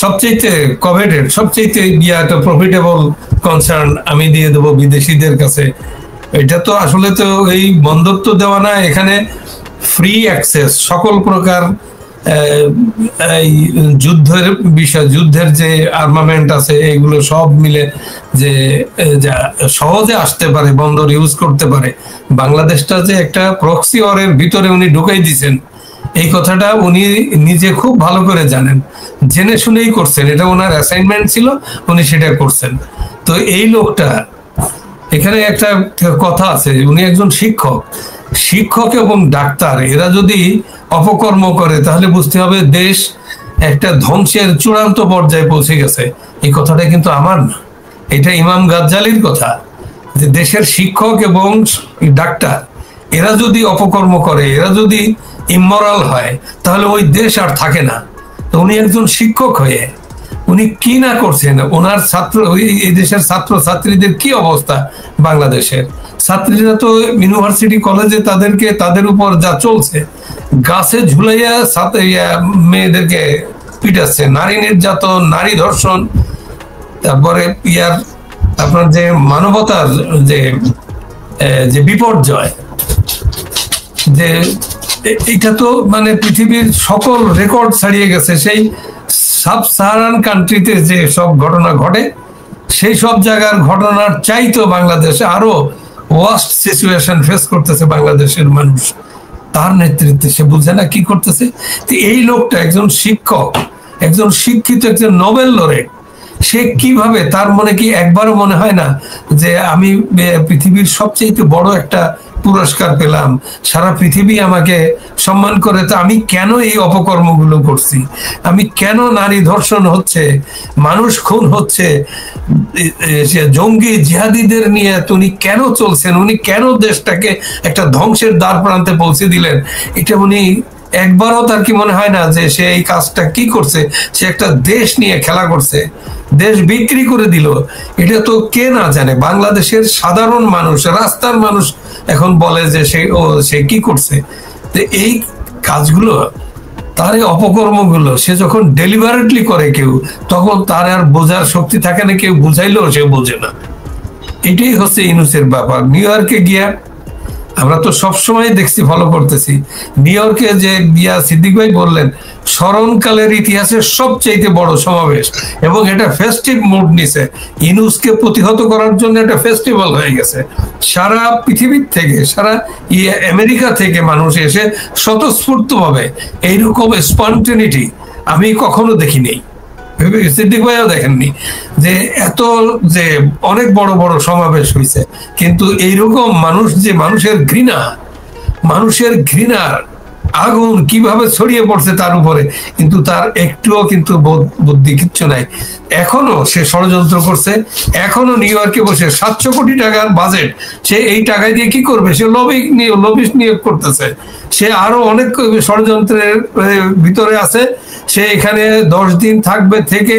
সবচেয়ে কভেটেড, সবচেয়ে একটা প্রফিটেবল কনসার্ন আমি দিয়ে দেবো বিদেশিদের কাছে। এটা তো আসলে তো এই বন্দর তো দেওয়া না, এখানে ফ্রি অ্যাক্সেস সকল প্রকার এই যুদ্ধের বিষয়, যুদ্ধের যে আর্মামেন্ট আছে এগুলো সব মিলে যে সহজে আসতে পারে, বন্দর ইউজ করতে পারে। বাংলাদেশটা যে একটা প্রক্সি ওয়ারের ভিতরে উনি ঢুকাই দিয়েছেন, এই কথাটা উনি নিজে খুব ভালো করে জানেন, জেনে শুনেই করছেন, এটা ওনার অ্যাসাইনমেন্ট ছিল, উনি সেটা করছেন। তো এই লোকটা, এখানে একটা কথা আছে, উনি একজন শিক্ষক, শিক্ষক এবং ডাক্তার এরা যদি অপকর্ম করে তাহলে বুঝতে হবে দেশ একটা ধ্বংসের চূড়ান্ত পর্যায়ে পৌঁছে গেছে। এই কথাটা কিন্তু আমার না, এটা ইমাম গাজ্জালির কথা, যে দেশের শিক্ষক এবং ডাক্তার এরা যদি অপকর্ম করে, এরা যদি ইমোরাল হয় তাহলে ওই দেশ আর থাকে না। তো উনি একজন শিক্ষক হয়ে উনি কি না করছেন, ওনার ছাত্র, এই দেশের ছাত্র ছাত্রীদের কি অবস্থা, বাংলাদেশের ছাত্রীরা তো ইউনিভার্সিটি কলেজে তাদের উপর যা চলছে, গাছে ঝুলাইয়া মেয়েদেরকে পিটাচ্ছে, নারী নির্যাতন, নারী ধর্ষণ, তারপরে আপনার যে মানবতার যে বিপর্যয়, যে এটা তো মানে পৃথিবীর সকল রেকর্ড ছাড়িয়ে গেছে। সেই সাব সাহারান কান্ট্রিতে যে সব ঘটনা ঘটে, সেই সব জায়গার ঘটনার চাইতো বাংলাদেশে আরো ওয়ার্স্ট সিচুয়েশন ফেস করতেছে বাংলাদেশের মানুষ। তার নেতৃত্বে সে বুঝে না কি করতেছে। এই লোকটা একজন শিক্ষক, একজন শিক্ষিত, একজন নোবেল লরেট, সে কিভাবে, তার মনে কি একবারও মনে হয় না যে আমি পৃথিবীর সবচেয়ে বড় একটা পুরস্কার পেলাম, সারা পৃথিবী আমাকে সম্মান করে, তো আমি কেন এই অপকর্মগুলো করছি, আমি কেন নারী ধর্ষণ হচ্ছে, মানুষ খুন হচ্ছে, জঙ্গি জিহাদিদের নিয়ে উনি কেন চলছেন, উনি কেন দেশটাকে একটা ধ্বংসের দ্বার প্রান্তে পৌঁছে দিলেন, এটা উনি একবারও তার কি মনে হয় না যে সে এই কাজটা কি করছে, সে একটা দেশ নিয়ে খেলা করছে, দেশ বিক্রি করে দিল। এটা তো কে না জানে, বাংলাদেশের সাধারণ মানুষ, রাস্তার মানুষ এখন বলে যে সে কি করছে। তো এই কাজগুলো, তার এই অপকর্মগুলো সে যখন ডেলিভারেটলি করে কেউ, তখন তার আর বোঝার শক্তি থাকে না, কেউ বুঝাইলেও সে বোঝে না। এটাই হচ্ছে ইউনূসের ব্যাপার। নিউ ইয়র্কে গিয়া আমরা তো সবসময় দেখছি, ফলো করতেছি, নিউ ইয়র্কে যে সিদ্দিক ভাই বললেন স্মরণকালের ইতিহাসের সবচেয়ে বড় সমাবেশ, এবং এটা ফেস্টিভ মুড নিছে, ইউনূসকে প্রতিহত করার জন্য একটা ফেস্টিভ্যাল হয়ে গেছে। সারা পৃথিবীর থেকে, সারা আমেরিকা থেকে মানুষ এসে স্বতঃস্ফূর্ত ভাবে এইরকম স্পন্টেনিটি আমি কখনো দেখিনি, সিদ্দিক ভাইও দেখেননি, যে এত যে অনেক বড় বড় সমাবেশ হয়েছে, কিন্তু এইরকম মানুষ, যে মানুষের ঘৃণার আগুন কিভাবে ছড়িয়ে পড়ছে তার উপরে, কিন্তু তার একটুও কিন্তু বুদ্ধি কিচ্ছু নাই। এখনো সে ষড়যন্ত্র করছে, এখনো নিউ ইয়র্কে বসে 700 কোটি টাকার বাজেট, সে এই টাকায় দিয়ে কি করবে, সে লবিস্ট নিয়োগ করতেছে, সে আরো অনেক ষড়যন্ত্রের ভিতরে আছে। সে এখানে 10 দিন থাকবে, থেকে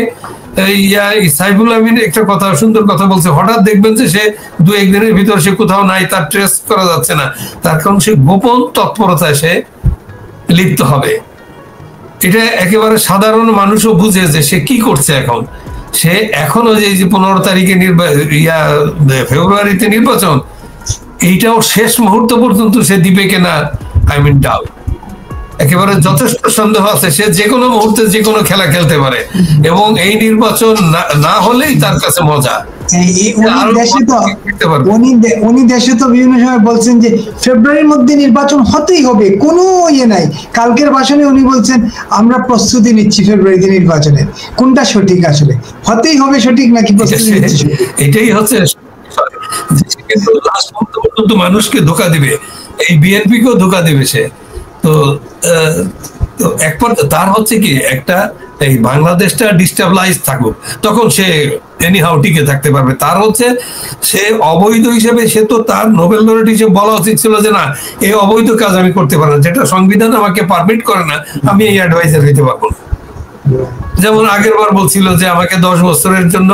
সাইফুল আমিন একটা কথা, সুন্দর কথা বলছে, হঠাৎ দেখবেন যে সে 2-1 দিনের ভিতর সে কোথাও নাই, তার ট্রেস করা যাচ্ছে না, তার কারণ সে গোপন তৎপরতায় সে লিপ্ত হবে। এটা একেবারে সাধারণ মানুষও বুঝে যে সে কি করছে। এখন সে এখনো যে 15 তারিখে ফেব্রুয়ারিতে নির্বাচন, এইটাও শেষ মুহূর্ত পর্যন্ত সে দিবে কিনা ডাউট, একেবারে যথেষ্ট সন্দেহ আছে। সে যে কোনো মুহূর্তে যে কোনো খেলা খেলতে পারে, এবং এই নির্বাচন না হলেই তার কাছে মজা। উনি দেশে তো বিভিন্ন সময় বলছেন যে ফেব্রুয়ারির মধ্যে নির্বাচন হতেই হবে, কোনো ইয়ে নাই। কালকের ভাষণে উনি বলছেন আমরা প্রস্তুতি নিচ্ছি ফেব্রুয়ারিতে নির্বাচনের। কোনটা সঠিক, আসলে হতেই হবে সঠিক নাকি প্রস্তুতি নিচ্ছি? এটাই হচ্ছে, কিন্তু লাস্ট পর্যন্ত মানুষকে ধোকা দিবে, এই বিএনপিকেও ধোকা দিবে সে। তো একবার তার হচ্ছে কি, একটা এই বাংলাদেশটা ডিস্টাবলাইজ থাকুক, তখন সে এনিহাউ টিকে থাকতে পারবে। তার হচ্ছে সে অবৈধ হিসেবে, সে তো তার নোবেল লরেট হিসেবে বলা উচিত ছিল যে না, এই অবৈধ কাজ আমি করতে পারবো না, যেটা সংবিধান আমাকে পারমিট করে না, আমি এই অ্যাডভাইজার হইতে পারবো না। যেমন আগের বার বলছিল যে আমাকে 10 বছরের জন্য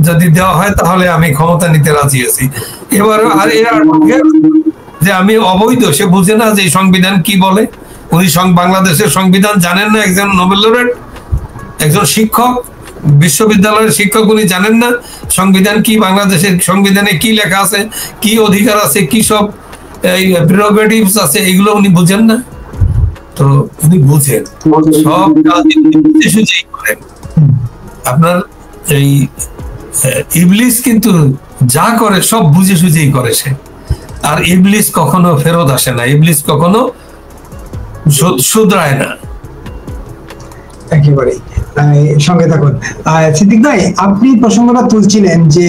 যদি দেওয়া হয় তাহলে আমি ক্ষমতা নিতে রাজি আছি। এবার আর যে আমি অবৈধ, সে বুঝে না যে সংবিধান কি বলে। উনি বাংলাদেশের সংবিধান জানেন না, একজন নোবেল লরেট, একজন শিক্ষক, বিশ্ববিদ্যালয়ের শিক্ষক, উনি জানেন না সংবিধান কি, বাংলাদেশের সংবিধানে কি লেখা আছে, কি অধিকার আছে, কি সব প্রিরোগেটিভস আছে, এগুলো উনি বুঝেন না। তো উনি বুঝেন, সব কাজ বুঝে সুঝেই করেন। আপনার এই ইবলিস কিন্তু যা করে সব বুঝে সুঝেই করে সে, আর ইবলিস কখনো ফেরত আসে না, ইবলিস কখনো শুধরায় না। একেবারেই সঙ্গে থাকুন। সিদ্দিক ভাই, আপনি প্রসঙ্গটা তুলছিলেন যে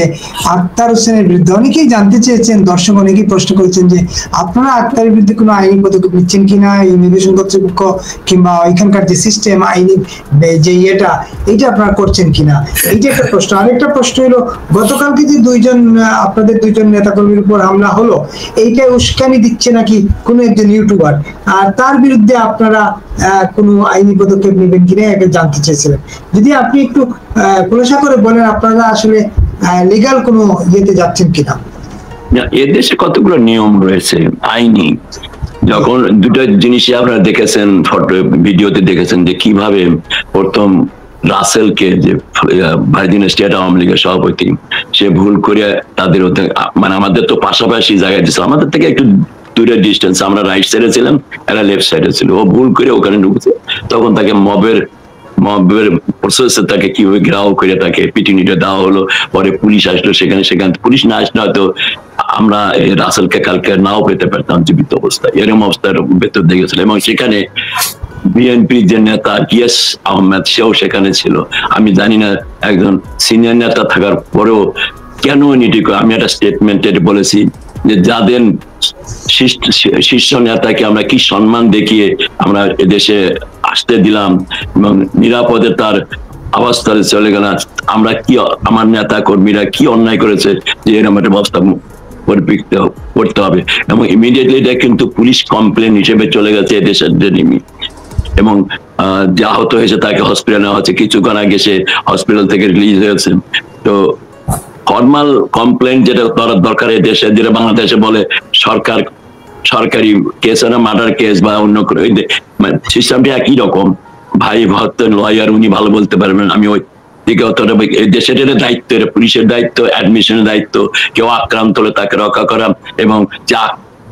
আক্তার হোসেনের বিরুদ্ধে অনেকেই জানতে চেয়েছেন, দর্শক অনেকেই প্রশ্ন করেছেন যে আপনারা আক্তারের বিরুদ্ধে কোনো আইনি পদক্ষেপ নিচ্ছেন কিনা, ইমিগ্রেশন কর্তৃপক্ষ কিংবা এখানকার যে সিস্টেম আইনি যে এইটা আপনারা করছেন কিনা, এইটা একটা প্রশ্ন। আরেকটা প্রশ্ন হলো, গতকালকে যে আপনাদের দুইজন নেতাকর্মীর উপর হামলা হলো, এইটা উস্কানি দিচ্ছে নাকি কোনো একজন ইউটিউবার, আর তার বিরুদ্ধে আপনারা কোনো আইনি পদক্ষেপ নেবেন কিনা জানতে চেয়েছিলেন। যদি আপনি একটু খোলাসা করে বলেন আপনারা আসলে লিগ্যাল কোনো ইয়েতে যাচ্ছেন কিনা। এদেশে কতগুলো নিয়ম রয়েছে আইনি। যখন দুটো জিনিসই আপনারা দেখেছেন, ফটো ভিডিওতে দেখেছেন যে কিভাবে প্রথম রাসেলকে, যে ভার্জিনিয়া স্টেট আওয়ামী লীগের সভাপতি, সে ভুল করে তাদের মানে আমাদের তো পাশাপাশি জায়গায় দিয়েছিল, আমাদের থেকে একটু দূরের ডিস্টেন্স, আমরা রাইট সাইডে ছিলাম, এরা লেফট সাইডে ছিল। ও ভুল করে ওখানে ঢুকছে, তখন তাকে মবের প্রসেসে তাকে কিভাবে ঘেরাও করে তাকে পিটুনিটা দেওয়া হলো। পরে পুলিশ আসলো, সেখানে পুলিশ না আসলে হয়তো আমরা রাসেলকে কালকে নাও পেতে পারতাম জীবিত অবস্থায়, এরকম অবস্থার ভেতর দেখেছিল। এবং সেখানে বিএনপির যে নেতা গিয়াস আহমেদ, সেও সেখানে ছিল। আমি জানি না একজন সিনিয়র নেতা থাকার পরেও কেন আমি একটা স্টেটমেন্টে বলেছি যে যাদের শীর্ষ নেতাকে আমরা কি সম্মান দেখিয়ে আমরা এদেশে আসতে দিলাম এবং নিরাপদে তার আবাসস্থলে চলে গেল, আমরা কি, আমার নেতা কর্মীরা কি অন্যায় করেছে যে এরকম একটা ব্যবস্থা করতে হবে। এবং ইমিডিয়েটলি এটা কিন্তু পুলিশ কমপ্লেন হিসেবে চলে গেছে এদেশের জন্য। এবং যে আহত হয়েছে তাকে হসপিটালে নেওয়া হচ্ছে, কিছুক্ষণ আগে সে হসপিটাল থেকে রিলিজ হয়েছে। তো ফর্মাল কমপ্লেন যেটা করার দরকার এই দেশে, যেটা বাংলাদেশে বলে সরকারি কেস, না মার্ডার কেস বা অন্য কোনো, সিস্টেমটা একই রকম। ভাই ভক্ত লয়ার, উনি ভালো বলতে পারবেন, আমি ওই দিকে অতটা, এই দেশের দায়িত্ব, পুলিশের দায়িত্ব, অ্যাডমিশনের দায়িত্ব, কেউ আক্রান্ত হলে তাকে রক্ষা করা এবং যা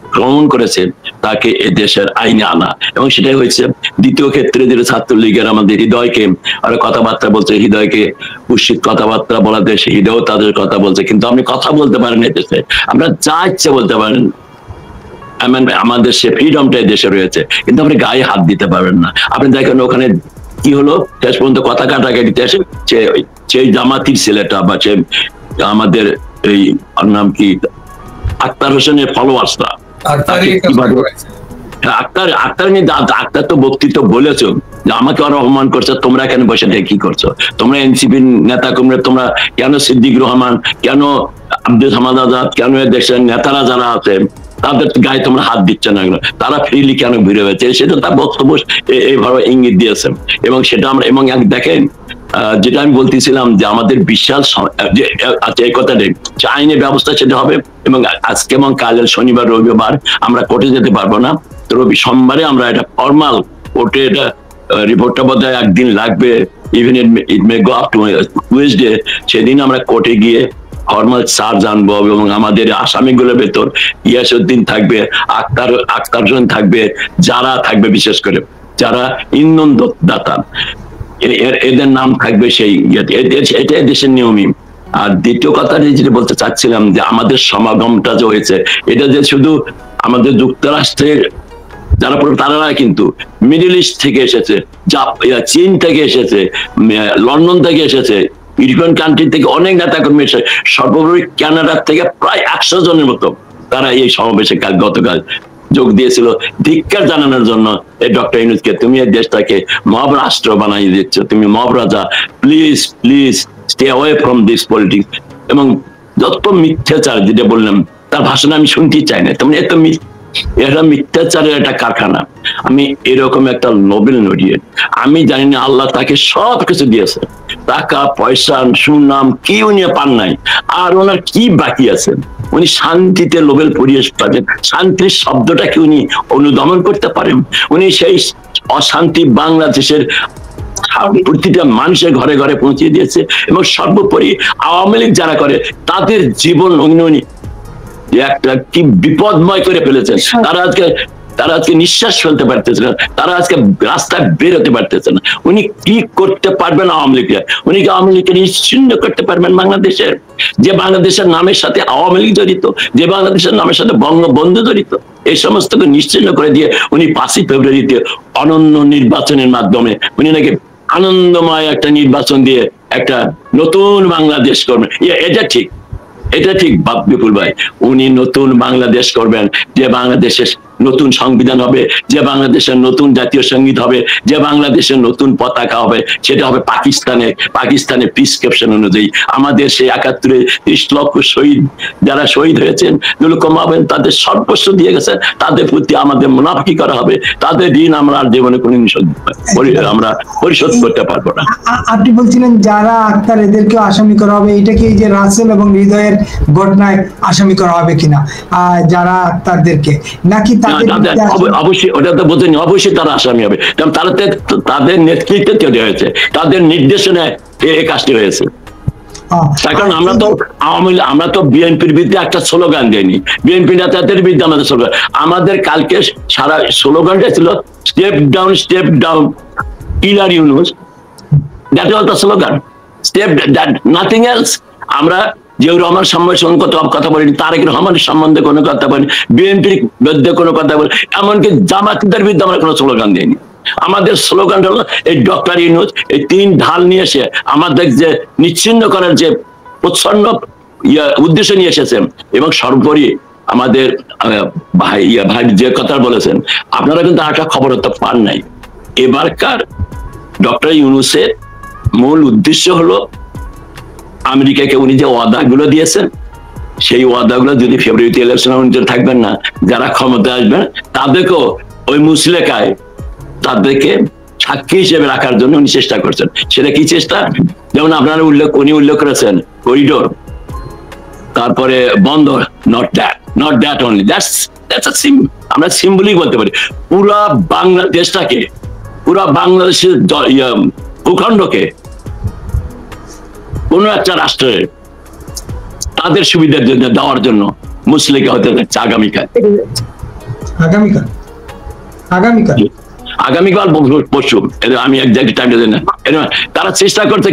আক্রমণ করেছে তাকে এ দেশের আইনে আনা। এবং সেটাই হয়েছে। দ্বিতীয় ক্ষেত্রে যেটা ছাত্রলীগের আমাদের হৃদয়কে আরো কথাবার্তা বলছে, হৃদয়কে উচিত কথাবার্তা বলাতে সে হৃদয় তাদের কথা বলছে, কিন্তু আপনি কথা বলতে পারেন এ দেশে, আমরা যা ইচ্ছে বলতে পারেন, আমাদের সে ফ্রিডমটা দেশে রয়েছে, কিন্তু আপনি গায়ে হাত দিতে পারবেন না। আপনি দেখেন ওখানে কি হলো, শেষ পর্যন্ত কথা কাটাকাটিতে আসে সেই জামাতির ছেলেটা বা সে আমাদের এই নাম কি আক্তার হোসেনের ফলোয়ার্সরা, আক্তার তো বক্তৃতা বলেছো যে আমাকে আরো অপমান করছো, তোমরা এখানে বসে থেকে কি করছো, তোমরা এনসিপি নেতা কর্মীরা, তোমরা কেন সিদ্দিক রহমান, কেন আব্দুল হামাদ আজাদ, কেন দেশের নেতারা যারা আছে তাদের গায়ে তোমরা হাত দিচ্ছে না, তারা ফ্রিলি কেন ভিড়ে হয়েছে, সেটা তার বক্তব্য এইভাবে ইঙ্গিত দিয়েছেন। এবং সেটা আমরা, এবং দেখেন যেটা আমি বলতেছিলাম যে আমাদের বিশাল আচ্ছা এই কথাটাই আইনের ব্যবস্থা সেটা হবে। এবং আজকে এবং কালের শনিবার রবিবার আমরা কোর্টে যেতে পারবো না, তো সোমবারে আমরা এটা ফর্মাল কোর্টে, এটা রিপোর্টটা বোধহয় একদিন লাগবে, even it May go up to Tuesday, সেদিন আমরা কোর্টে গিয়ে ফর্মাল চার্জ আনবো। এবং আমাদের আসামিগুলোর ভেতর ইয়াসউদ্দিন থাকবে, আক্তার হোসেন থাকবে, যারা থাকবে বিশেষ করে যারা ইন্ধন দাতা, এদের নাম থাকবে সেই এটা দেশের নিয়মই। আর দ্বিতীয় কথা যেটা বলতে চাচ্ছিলাম যে আমাদের সমাগমটা যে হয়েছে, এটা যে শুধু আমাদের যুক্তরাষ্ট্রের যারা তারা কিন্তু মিডল ইস্ট থেকে এসেছে, চীন থেকে এসেছে, লন্ডন থেকে এসেছে, ইউরোপিয়ান কান্ট্রি থেকে অনেক নেতা কর্মী এসেছে, সর্বোপরি কানাডার থেকে প্রায় 100 জনের মতো তারা এই সমাবেশে গতকাল যোগ দিয়েছিল ধিক্কার জানানোর জন্য এই ডক্টর ইউনূসকে, তুমি এই দেশটাকে মব রাষ্ট্র বানিয়ে দিচ্ছ, তুমি মব রাজা, please please stay away from this politics. এবং যত মিথ্যাচার, যেটা বললাম, তার ভাষণ আমি শুনতেই চাই না। তেমন এত এটা মিথ্যাচারের একটা কারখানা। আমি এরকম একটা নোবেল লরিয়েট, আমি জানি না আল্লাহ তাকে সব কিছু দিয়েছে, টাকা পয়সা সুনাম কি উনি পান নাই, আর ওনার কি বাকি আছে? উনি শান্তিতে নোবেল পরিবেশ পাবেন, শান্তির শব্দটাকে উনি অনুদমন করতে পারেন। উনি সেই অশান্তি বাংলাদেশের প্রতিটা মানুষের ঘরে ঘরে পৌঁছে দিয়েছে। এবং সর্বোপরি আওয়ামী লীগ যারা করে তাদের জীবন উনি একটা কি বিপদময় করে ফেলেছেন। তারা আজকে নিঃশ্বাস ফেলতে পারতেছে না, তারা আজকে রাস্তায় বেরোতে পারতেছে না। উনি কি করতে পারবেন আওয়ামী লীগকে? উনি কি আওয়ামী লীগকে নিশ্চিহ্ন করতে পারবেন বাংলাদেশের? যে বাংলাদেশের নামের সাথে আওয়ামী লীগ জড়িত, যে বাংলাদেশের নামের সাথে বঙ্গবন্ধু জড়িত, এই সমস্তকে নিশ্চিহ্ন করে দিয়ে উনি 5ই ফেব্রুয়ারিতে অনন্য নির্বাচনের মাধ্যমে উনি নাকি আনন্দময় একটা নির্বাচন দিয়ে একটা নতুন বাংলাদেশ করবেন। এটা ঠিক, এটা ঠিক বিপুল ভাই, উনি নতুন বাংলাদেশ করবেন, যে বাংলাদেশের নতুন সংবিধান হবে, যে বাংলাদেশের নতুন জাতীয় সঙ্গীত হবে, যে বাংলাদেশের নতুন পতাকা হবে, সেটা হবে পাকিস্তানের প্রিসক্রিপশন অনুযায়ী। আমাদের সেই 71-এ 30 লক্ষ শহীদ, যারা শহীদ হয়েছেন, নুলুকমাবেন তাদের সর্বস্ব দিয়ে গেছে, তাদের প্রতি আমাদের মুনাফিকি করা হবে, তাদের ঋণ আমরা আর জীবনে কোনদিন আমরা পরিশোধ করতে পারবো না। আপনি বলছিলেন যারা আক্তার এদেরকেও আসামি করা হবে, এটা কি যে রাসেল এবং হৃদয়ের ঘটনায় আসামি করা হবে কিনা যারা আক্তারদেরকে, নাকি অবশ্যই ওটা তো বোঝেনি, অবশ্যই তারা আসামি হবে, কারণ তাদের নেতৃত্বে তৈরি হয়েছে, তাদের নির্দেশনায় এই কাজটি হয়েছে। তার কারণ আমরা তো বিএনপির বিরুদ্ধে একটা স্লোগান দেয়নি, বিএনপি নেতাদের বিরুদ্ধে আমাদের স্লোগান, আমাদের কালকে সারা স্লোগানটা ছিল step down killer Yunus, that was the slogan, step that nothing else. আমরা জিয়াউর রহমান সম্বন্ধে কথা বলিনি, তারেক রহমানের সম্বন্ধে কোনো কথা বলিনি, বিএনপির বিরুদ্ধে কোনো কথা বলি, এমনকি জামাতের বিরুদ্ধে আমরা কোনো স্লোগান দিইনি। আমাদের স্লোগান হলো এই ডক্টর ইউনূস এই 3 ঢাল নিয়ে এসে আমাদের যে নিচ্ছিন্ন করার যে প্রচ্ছন্ন উদ্দেশ্য নিয়ে এসেছেন। এবং সর্বোপরি আমাদের ভাই যে কথা বলেছেন, আপনারা কিন্তু একটা খবর তো পান নাই, এবারকার ডক্টর ইউনূসের মূল উদ্দেশ্য হলো আমেরিকাকে উনি যে ওয়াদাগুলো দিয়েছেন, সেই ওয়াদাগুলো যদি ফেব্রুয়ারিতে ইলেকশন থাকবেন না, যারা ক্ষমতা আসবেন তাদেরকেও ওই মুসলেকায় তাদেরকে সাক্ষী হিসেবে রাখার জন্য উনি চেষ্টা করছেন। সেটা কি চেষ্টা? যেমন আপনারা উনি উল্লেখ করেছেন করিডোর, তারপরে বন্দর, নট দ্যাট অনলি, আমরা সিম্বলিক বলতে পারি, পুরা বাংলাদেশটাকে, পুরা বাংলাদেশের ভূখণ্ডকে কোন একটা রাষ্ট্রের তাদের সুবিধার জন্য দেওয়ার জন্য মুসলিকা হতে যাচ্ছে আগামীকাল পরশু, আমি একজাক্ট টাইমটা জানি না। তারা চেষ্টা করছে,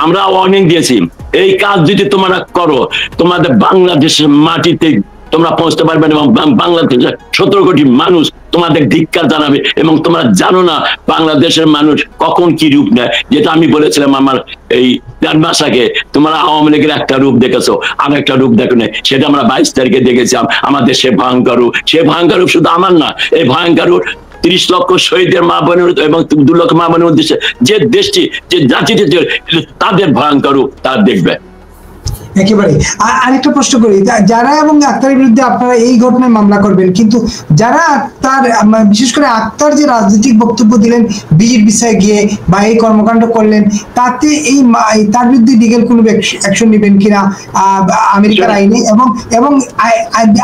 আমরা ওয়ার্নিং দিয়েছি, এই কাজ যদি তোমরা করো তোমাদের বাংলাদেশের মাটিতে তোমরা পৌঁছতে পারবে, এবং বাংলাদেশের 17 কোটি মানুষ তোমাদের ধিক্কার জানাবে। এবং তোমরা জানো না বাংলাদেশের মানুষ কখন কি রূপ নেয়, যেটা আমি বলেছিলাম আমার এই 4 মাস আগে, তোমরা আওয়ামী লীগের একটা রূপ দেখেছো, আর একটা রূপ দেখো না, সেটা আমরা 22 তারিখে দেখেছিলাম। আমাদের সে ভয়ঙ্কর রূপ, শুধু আমার না, এই ভয়ঙ্কর রূপ 30 লক্ষ শহীদের মা বোনের এবং 2 লক্ষ মা বোনের উদ্দেশ্যে যে দেশটি, যে জাতিটি, তাদের ভয়ঙ্কর রূপ তারা দেখবে। একেবারে। আরেকটা প্রশ্ন করি, যারা এবং আক্তারের বিরুদ্ধে আপনারা এই ঘটনায় মামলা করবেন, কিন্তু যারা আক্তার, বিশেষ করে আক্তার যে রাজনৈতিক বক্তব্য দিলেন বিজির বিষয়ে গিয়ে বা এই কর্মকাণ্ড করলেন, তাতে তার বিরুদ্ধে লিগ্যাল কোনো অ্যাকশন নেবেন কিনা আমেরিকার আইনে, এবং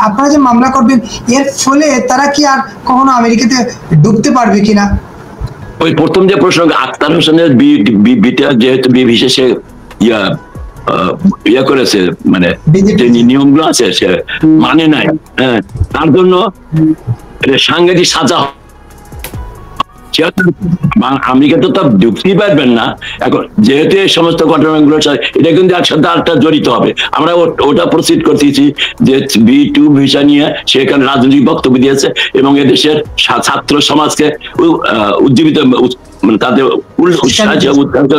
আপনারা যে মামলা করবেন এর ফলে তারা কি আর কখনো আমেরিকাতে ঢুকতে পারবে কিনা? ওই প্রথম যে প্রশ্ন, আক্তার হোসেনের যেহেতু বিশেষে করেছে, মানে যে নিয়মগুলো আছে সে মানে নাই, হ্যাঁ, তার জন্য সাংঘাতিক সাজা। আমেরিকা তো তা ঢুকতেই পারবেন না এখন, যেহেতু এই সমস্ত ঘটনাগুলো, এটা কিন্তু একসাথে আরেকটা জড়িত হবে। আমরা ওটা প্রসিড করতেছি যে B2 ভিসা নিয়ে সেখানে রাজনৈতিক বক্তব্য দিয়েছে এবং এদেশের ছাত্র সমাজকে উজ্জীবিত, মানে তাদের উৎসাহ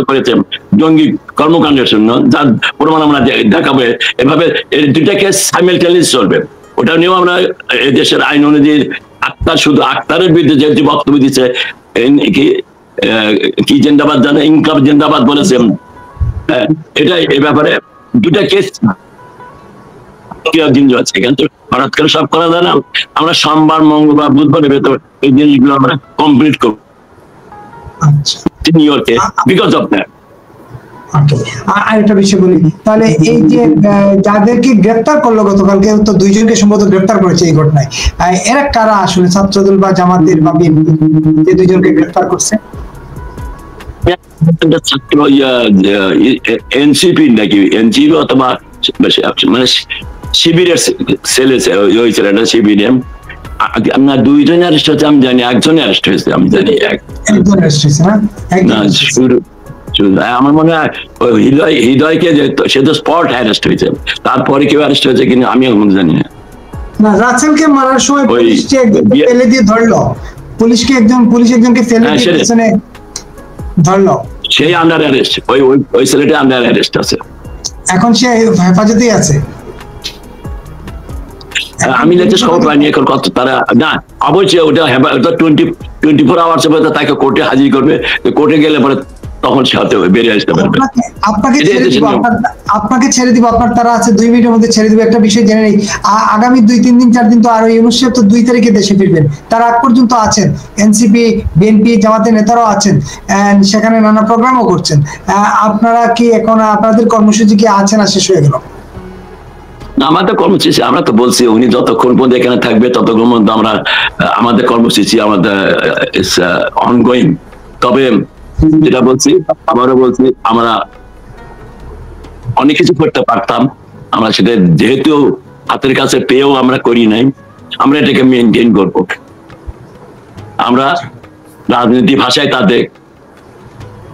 করেছে জঙ্গি কর্মকাণ্ডের জন্য, যার প্রমাণ আমরা দেখাবো। এভাবে দুটাকে সাইমেলটেনিয়াস চলবে। ওটা নিয়েও আমরা এই দেশের আইন অনুযায়ী আক্তার, শুধু আক্তারের বিরুদ্ধে যেহেতু বক্তব্য দিচ্ছে, কি জিন্দাবাদ জানে, ইনকাম জিন্দাবাদ বলেছেন, এটা এই ব্যাপারে দুটা কেস আছে, কিন্তু হঠাৎ করে সব করা যায় না। আমরা সোমবার, মঙ্গলবার, বুধবারের ভেতর এই জিনিসগুলো আমরা কমপ্লিট করবো নিউ ইয়র্কে, বিকজ অফ দ্যাট। আরেকটা বিষয় বলি তাহলে, এই যে যাদেরকে গ্রেপ্তার করলো গতকালকে, তো 2 জনকে সম্ভবত গ্রেপ্তার করেছে এই ঘটনায়, এরা কারা আসলে? ছাত্রদল বা জামাতের বা বিএনপি যে 2 জনকে গ্রেপ্তার করছে? ছাত্র এনসিপি নাকি এনজিও অথবা মানে শিবিরের সেলে হয়েছিল, এটা শিবির। না 2 জন অ্যারেস্ট হয়েছে আমি জানি, 1 জন অ্যারেস্ট হয়েছে আমি জানি। একজন অ্যারেস্ট হয়েছে না? আমার মনে হয় হৃদয়কে, সে তো স্পট অ্যারেস্ট হয়েছে, তারপরে কেউ অ্যারেস্ট হয়েছে কিনা আমি এখন জানি না। না, রাসেলকে মারার সময় পুলিশকে ফেলে দিয়ে ধরলো, পুলিশ একজনকে ফেলে দিয়ে পেছনে ধরলো, সেই আন্ডার অ্যারেস্ট, ওই ছেলেটা আন্ডার অ্যারেস্ট আছে, এখন সে হেফাজতেই আছে। আমি লেটেস্ট খবর পাইনি এখন কত তারা, না অবশ্যই ওটা 24 আওয়ার্স পরে তাকে কোর্টে হাজির করবে, কোর্টে গেলে পরে তখন সে হতে বেরিয়ে আসতে পারবে। আপনাকে ছেড়ে দিব, আপনার তারা আছে 2 মিনিটের মধ্যে ছেড়ে দিব। একটা বিষয় জেনে নেই, আগামী 2-3 দিন 4 দিন তো আরো ইউনূস সাহেব তো 2 তারিখে দেশে ফিরবেন, তার আগ পর্যন্ত আছেন, এনসিপি, বিএনপি, জামাতের নেতারাও আছেন, সেখানে নানা প্রোগ্রামও করছেন। আপনারা কি এখন আপনাদের কর্মসূচি কি আছে না শেষ হয়ে গেল? আমাদের কর্মসূচি, আমরা তো বলছি উনি যতক্ষণ পর্যন্ত এখানে থাকবে ততক্ষণ পর্যন্ত আমরা আমাদের কর্মসূচি আমাদের অনগোয়িং। তবে যেটা বলছি, আবারও বলছি, আমরা অনেক কিছু করতে পারতাম, আমরা সেটা যেহেতু হাতের কাছে পেয়েও আমরা করি নাই, আমরা এটাকে মেনটেন করবো। আমরা রাজনীতি ভাষায় তাদের,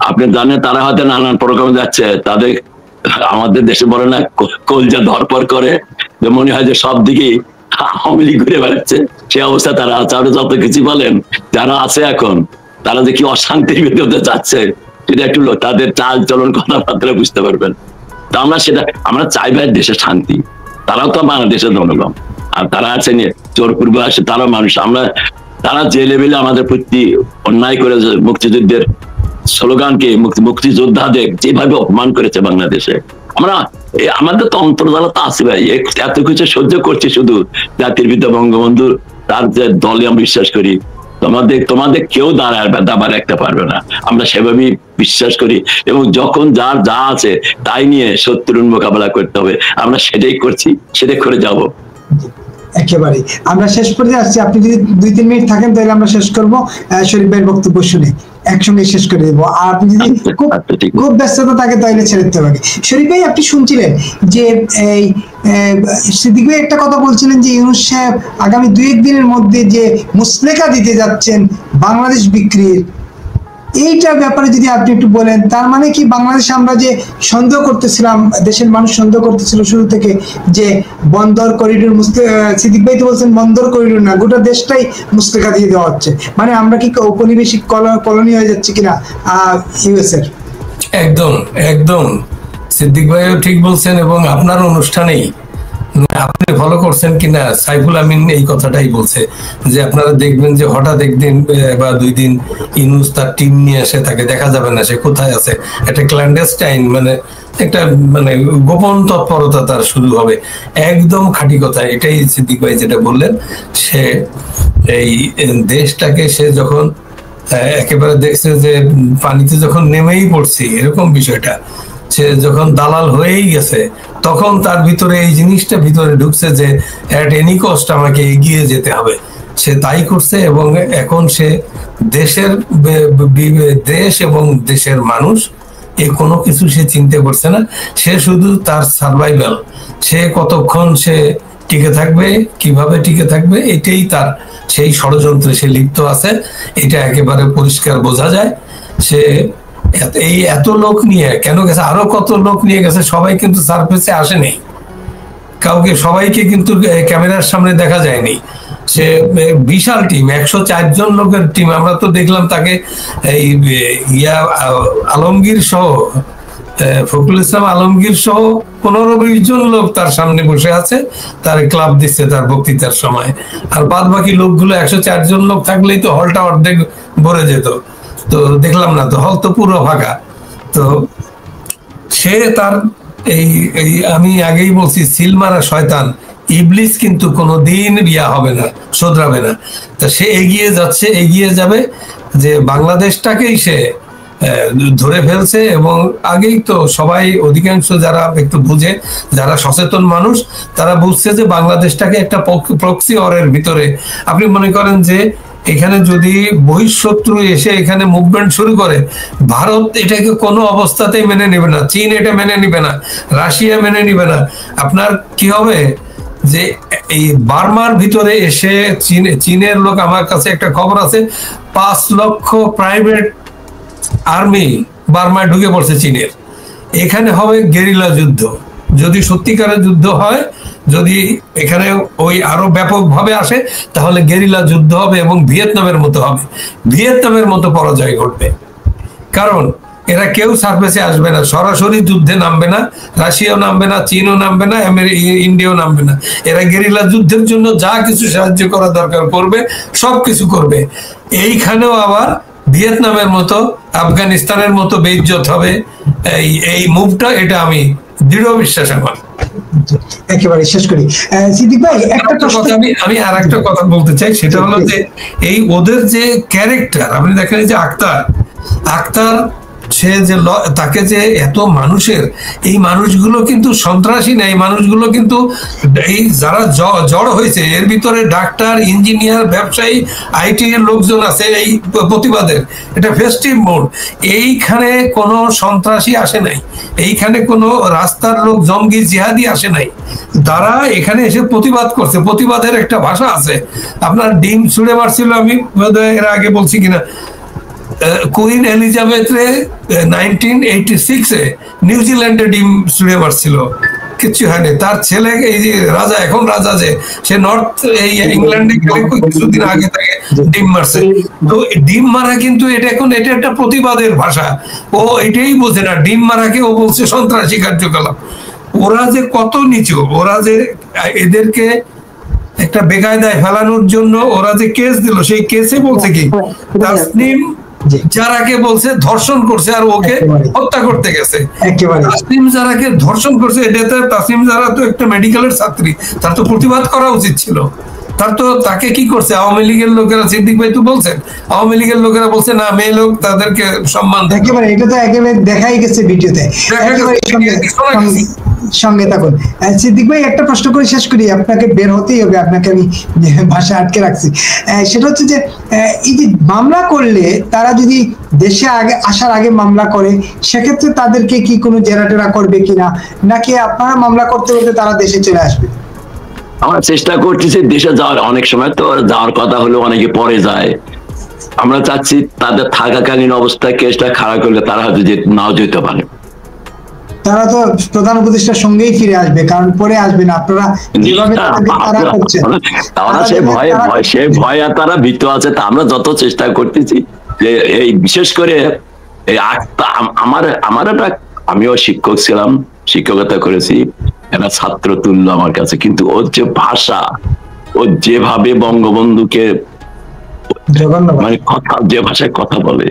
আপনি জানেন তারা হয়তো নানান প্রোগ্রামে যাচ্ছে, তাদের আমাদের দেশে বলে না কলজা ধরপড় করে, যে মনে হয় যে সব দিকে আওয়ামী লীগ ঘুরে বেড়াচ্ছে, সে অবস্থা তারা আছে। আপনি যত কিছু বলেন, যারা আছে এখন তারা যে কি অশান্তির ভিতরে যাচ্ছে, সেটা একটু তাদের চাল চলন কথাবার্তা বুঝতে পারবেন। তো আমরা চাই ভাই দেশের শান্তি, তারাও তো বাংলাদেশের জনগণ, আর তারা আছে চোর পূর্ব আসে, তারা মানুষ। তারা যে লেভেলে আমাদের প্রতি অন্যায় করেছে, মুক্তিযুদ্ধের স্লোগানকে, মুক্তিযোদ্ধাদের যেভাবে অপমান করেছে বাংলাদেশে, আমাদের তো অন্তর্জালা তো আছে ভাই, এত কিছু সহ্য করছি শুধু জাতির পিতা বঙ্গবন্ধু, তার যে দলে আমরা বিশ্বাস করি, তোমাদের কেউ দাবা রাখতে পারবে না, আমরা সেভাবেই বিশ্বাস করি। এবং যখন যার যা আছে তাই নিয়ে শত্রুর মোকাবেলা করতে হবে, আমরা সেটাই করছি, সেটাই করে যাব। একেবারে আমরা শেষ পর্যায়ে আসছি, আপনি যদি 2-3 মিনিট থাকেন তাহলে আমরা শেষ করবো, শরীফ ভাইয়ের বক্তব্য শুনে একসঙ্গে শেষ করে দেবো। আর আপনি যদি খুব ব্যস্ততা থাকে তাহলে ছেড়ে দিতে হবে। শরীফ ভাই, আপনি শুনছিলেন যে এই সিদ্দিক ভাই একটা কথা বলছিলেন যে ইউনূস সাহেব আগামী 2-1 দিনের মধ্যে যে মুসলেকা দিতে যাচ্ছেন বাংলাদেশ বিক্রির, এইটার ব্যাপারে যদি আপনি একটু বলেন। তার মানে কি বাংলাদেশে আমরা যে সন্দেহ করতেছিলাম, দেশের মানুষ সন্দেহ করতেছিল শুরু থেকে যে বন্দর করিডোর, সিদ্দিক ভাই তো বলছেন বন্দর করিডোর না, গোটা দেশটাই মুসলেকা দিয়ে দেওয়া হচ্ছে, মানে আমরা কি ঔপনিবেশিক কলোনি হয়ে যাচ্ছে কিনা ইউএস এর? একদম একদম সিদ্দিক ভাইও ঠিক বলছেন, এবং আপনার অনুষ্ঠানেই আপনি ফলো করছেন কিনা সাইফুল আমিন এই কথাটাই বলছে যে আপনারা দেখবেন যে হঠাৎ একদিন বা 2 দিন ইউনূস তার টিম নিয়ে আসে, তাকে দেখা যাবে না সে কোথায় আছে, একটা ক্ল্যান্ডেস্টাইন একটা গোপন তৎপরতা তার শুরু হবে। একদম খাঁটি কথা, এটাই সিদ্দিক ভাই যেটা বললেন। সে এই দেশটাকে সে যখন একেবারে দেখছে যে পানিতে যখন নেমেই পড়ছি এরকম বিষয়টা, সে যখন দালাল হয়েই গেছে, তখন তার ভিতরে এই জিনিসটা ভিতরে ঢুকছে যে এট এনি কস্ট আমাকে এগিয়ে যেতে হবে। সে তাই করছে, এবং এখন সে দেশ এবং দেশের মানুষ এই কোনো কিছু সে চিন্তা করছে না। সে শুধু তার সার্ভাইভাল, সে কতক্ষণ সে টিকে থাকবে, কিভাবে টিকে থাকবে, এটাই তার সেই ষড়যন্ত্রে সে লিপ্ত আছে। এটা একেবারে পরিষ্কার বোঝা যায়। সে এই এত লোক নিয়ে কেন গেছে, আরো কত লোক নিয়ে গেছে, সবাই কিন্তু সার্ফেসে আসেনি, কাউকে সবাইকে কিন্তু ক্যামেরার সামনে দেখা যায়নি। সে বিশাল টিম, 104 জন লোকের টিম। আমরা তো দেখলাম তাকে এই আলমগীর সহ ফখরুল ইসলাম আলমগীর সহ 15-20 জন লোক তার সামনে বসে আছে, তার ক্লাব দিচ্ছে তার বক্তৃতার সময়। আর বাদ বাকি লোকগুলো 104 জন লোক থাকলেই তো হলটা অর্ধেক ভরে যেত। তো দেখলাম না তো, হল তো পুরো ফাঁকা। তো সে তার এই আমি আগেই বলছি, সিলমারা শয়তান ইবলিস কিন্তু কোনোদিন হবে না, শোধরাবে না। তা সে এগিয়ে যাবে যে বাংলাদেশটাকেই সে ধরে ফেলছে। এবং আগেই তো সবাই, অধিকাংশ যারা একটু বুঝে, যারা সচেতন মানুষ, তারা বুঝছে যে বাংলাদেশটাকে একটা প্রক্সি ওয়ারের ভিতরে। আপনি মনে করেন যে এখানে যদি বহিঃশত্রু এসে এখানে মুভমেন্ট শুরু করে, ভারত এটাকে কোনো অবস্থাতেই মেনে নেবে না, চীন এটা মেনে নেবে না, রাশিয়া মেনে নেবে না। আপনার কি হবে যে এই বার্মার ভিতরে এসে চীনের লোক, আমার কাছে একটা খবর আছে, 5 লক্ষ প্রাইভেট আর্মি বার্মায় ঢুকে পড়ছে চীনের। এখানে হবে গেরিলা যুদ্ধ। যদি সত্যিকারের যুদ্ধ হয়, যদি এখানে ওই আরো ব্যাপকভাবে আসে, তাহলে গেরিলা যুদ্ধ হবে এবং ভিয়েতনামের মতো হবে, ভিয়েতনামের মতো পরাজয় ঘটবে। কারণ এরা কেউ সার্ফেসে আসবে না, সরাসরি যুদ্ধে নামবে না, রাশিয়াও নামবে না, চীনও নামবে না, ইন্ডিয়াও নামবে না। এরা গেরিলা যুদ্ধের জন্য যা কিছু সাহায্য করা দরকার করবে, সবকিছু করবে। এইখানেও আবার ভিয়েতনামের মতো, আফগানিস্তানের মতো বেইজ্জত হবে এই মুভটা, এটা আমি দৃঢ় বিশ্বাস আমার। একেবারে শেষ করি সিদ্দিক ভাই, একটা কথা আমি আর একটা কথা বলতে চাই, সেটা হলো যে এই ওদের যে ক্যারেক্টার, আপনি দেখেন যে আক্তার সে যে তাকে যে এত মানুষের, এই মানুষগুলো কিন্তু সন্ত্রাসী না, এই মানুষগুলো কিন্তু এই যারা জড় হয়েছে এর ভিতরে ডাক্তার, ইঞ্জিনিয়ার, ব্যবসায়ী, আইটি এর লোকজন আছে এই প্রতিবাদের। এটা ফেস্টিভ মোড। এইখানে কোনো সন্ত্রাসী আসে নাই, এইখানে কোনো রাস্তার লোক জঙ্গি জিহাদি আসে নাই। তারা এখানে এসে প্রতিবাদ করছে। প্রতিবাদের একটা ভাষা আছে। আপনার ডিম ছুড়ে মারছিল, আমি এর আগে বলছি কিনা, কুইন এলিজাবেথে 1986-এ নিউজিল্যান্ডে ডিম ছুড়ে মারছিল, কিচ্ছু হয়নি। তার ছেলে এই যে রাজা, এখন রাজা, যে সে নর্থ এই ইংল্যান্ডে গেলে কিছুদিন আগে তাকে ডিম মারছে। তো ডিম মারা কিন্তু এটা একটা প্রতিবাদের ভাষা। ও এটাই বোঝে না, ডিম মারাকে ও বলছে সন্ত্রাসী কার্যকলাপ। ওরা যে কত নিচু, ওরা যে এদেরকে একটা বেকায়দায় ফেলানোর জন্য ওরা যে কেস দিল, সেই কেসে বলছে কি, তাসনিম যারাকে বলছে ধর্ষণ করছে আর ওকে হত্যা করতে গেছে। তাসনিম যারাকে ধর্ষণ করছে, এটাতে তাসনিম যারা তো একটা মেডিকেলের ছাত্রী, তার তো প্রতিবাদ করা উচিত ছিল। তাকে কি করছে আওয়ামী লীগের লোকেরা, সিদ্দিক ভাই তো বলছেন, আওয়ামী লীগের লোকেরা বলছে না, মেয়ে লোক, তাদেরকে সম্মান। একেবারে এটা তো একেবারে দেখাই গেছে ভিডিওতে। সঙ্গে থাকুন সিদ্দিক ভাই, একটা প্রশ্ন করে শেষ করি, আপনাকে বের হতেই হবে, আপনাকে আমি ভাষা আটকে রাখছি। সেটা হচ্ছে যে এই যে মামলা করলে, তারা যদি দেশে আসার আগে মামলা করে, সেক্ষেত্রে তাদেরকে কি কোনো জেরা করবে কিনা, নাকি আপনারা মামলা করতে বলতে তারা দেশে চলে আসবে? আমরা চেষ্টা করতেছি দেশে যাওয়ার। অনেক সময় তো যাওয়ার কথা হলে অনেকে পরে যায়। আমরা চাচ্ছি তাদের থাকাকালীন অবস্থায় কেসটা খারাপ করলে তারা হয়তো নাও যেতে পারে। তারা তো প্রধান উপদেষ্টার সঙ্গেই ফিরে আসবে, কারণ পরে আসবে না। আপনারা যেভাবে তারা করছেন, তারা সে ভয় আর তারা ভীত আছে। তা আমরা যত চেষ্টা করতেছি যে এই বিশেষ করে এই আমার একটা, আমিও শিক্ষক ছিলাম, শিক্ষকতা করেছি, একটা ছাত্র তুল্য আমার কাছে। কিন্তু ওর যে ভাষা, ও যেভাবে বঙ্গবন্ধুকে মানে কথা, যে ভাষায় কথা বলে,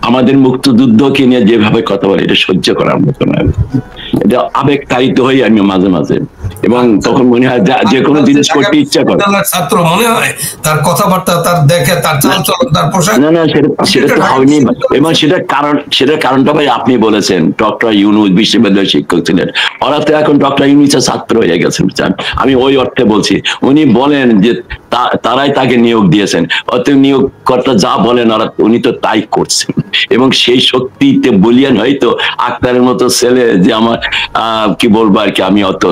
আমাদের মুক্তিযুদ্ধকে নিয়ে যেভাবে কথা বলে, এটা সহ্য করার মতো নয়। এটা আবেগতাড়িত হই আমি মাঝে মাঝে, এবং তখন মনে হয় যে কোনো জিনিস করতে ইচ্ছা করে। ছাত্র মনে হয় তার কথাবার্তা, তার দেখে, তার চালচলন, তার পোশাক, না সেটা তো হয়নি। এবং সেটার কারণটা ভাই আপনি বলেছেন, ডক্টর ইউনূস বিশ্ববিদ্যালয়ের শিক্ষক ছিলেন, ওরা তো এখন ডক্টর ইউনূসের ছাত্র হয়ে গেছেন। আমি ওই অর্থে বলছি, উনি বলেন যে তারাই তাকে নিয়োগ দিয়েছেন, অতএব নিয়োগকর্তা যা বলেন উনি তো তাই করছেন। এবং সেই শক্তিতে বলিয়ান হয়তো আক্তারের মতো ছেলে, যে আমার কি বলবো আর কি, আমি অত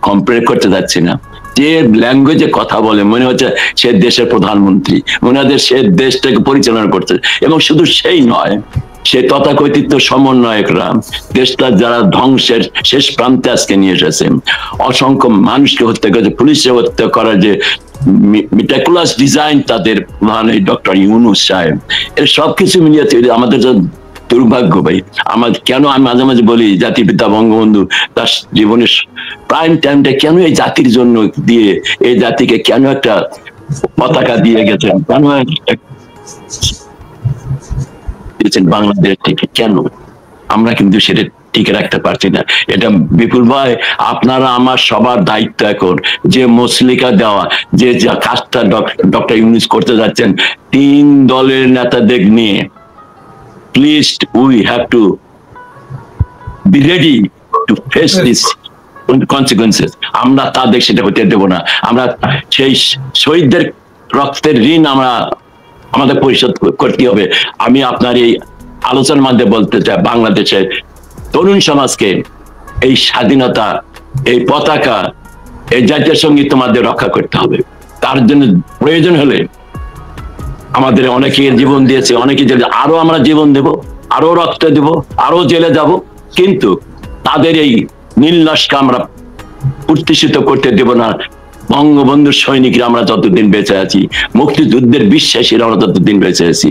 কম্পেয়ার করতে যাচ্ছি না, যে ল্যাঙ্গুয়েজে কথা বলে মনে হচ্ছে সে দেশের প্রধানমন্ত্রী, মনে হচ্ছে সে দেশটাকে পরিচালনা করছে। এবং শুধু সেই নয়, সে তথাকথিত সমন্বয়করা দেশটা যারা ধ্বংসের শেষ প্রান্তে আজকে নিয়ে এসেছে, অসংখ্য মানুষকে হত্যা করেছে, পুলিশে হত্যা করার যে মিটাকুলাস ডিজাইন তাদের, মানে ডক্টর ইউনূস সাহেব, এর সবকিছু মিলিয়ে আমাদের দুর্ভাগ্য ভাই। আমার কেন আমি মাঝে মাঝে বলি জাতিপিতা বঙ্গবন্ধু তার জীবনের প্রাইম টাইমটা কেন এই জাতির জন্য দিয়ে, এই জাতিকে কেন একটা পতাকা দিয়ে গেছেন, কেন দিয়েছেন বাংলাদেশ থেকে, কেন আমরা কিন্তু সেটা টিকে রাখতে পারছি না। এটা বিপুল ভাই আপনারা আমার সবার দায়িত্ব এখন, যে মসলিকা দেওয়া, যে কাজটা ডক্টর ইউনূস করতে যাচ্ছেন 3 দলের নেতাদের নিয়ে, please we have to be ready to face this consequences. আমরা তাদের সেটা হতে দেব না। আমরা সেই শহীদদের রক্তের ঋণ আমাদের পরিশোধ করতে হবে। আমি আপনার এই আলোচনার মাধ্যমে বলতে চাই, বাংলাদেশের তরুণ সমাজকে এই স্বাধীনতা, এই পতাকা, এই জাতীয় সঙ্গীত তোমাদের রক্ষা করতে হবে। তার জন্য প্রয়োজন হলে আমাদের অনেকে জীবন দিয়েছে, অনেকে আরো আমরা জীবন দেব, আরো রক্ত দেব, আরো জেলে যাব, কিন্তু তাদের এই নীলনস্কে আমরা প্রতিষ্ঠিত করতে দেব না। বঙ্গবন্ধুর সৈনিকরা আমরা যতদিন বেঁচে আছি, মুক্তিযুদ্ধের বিশ্বাসীরা আমরা ততদিন বেঁচে আছি,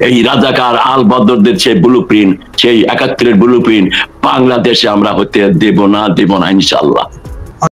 এই রাজাকার আল বদরদের সেই ব্লুপ্রিন্ট, সেই ৭১-এর ব্লুপ্রিন্ট বাংলাদেশে আমরা হতে দেব না, ইনশাআল্লাহ।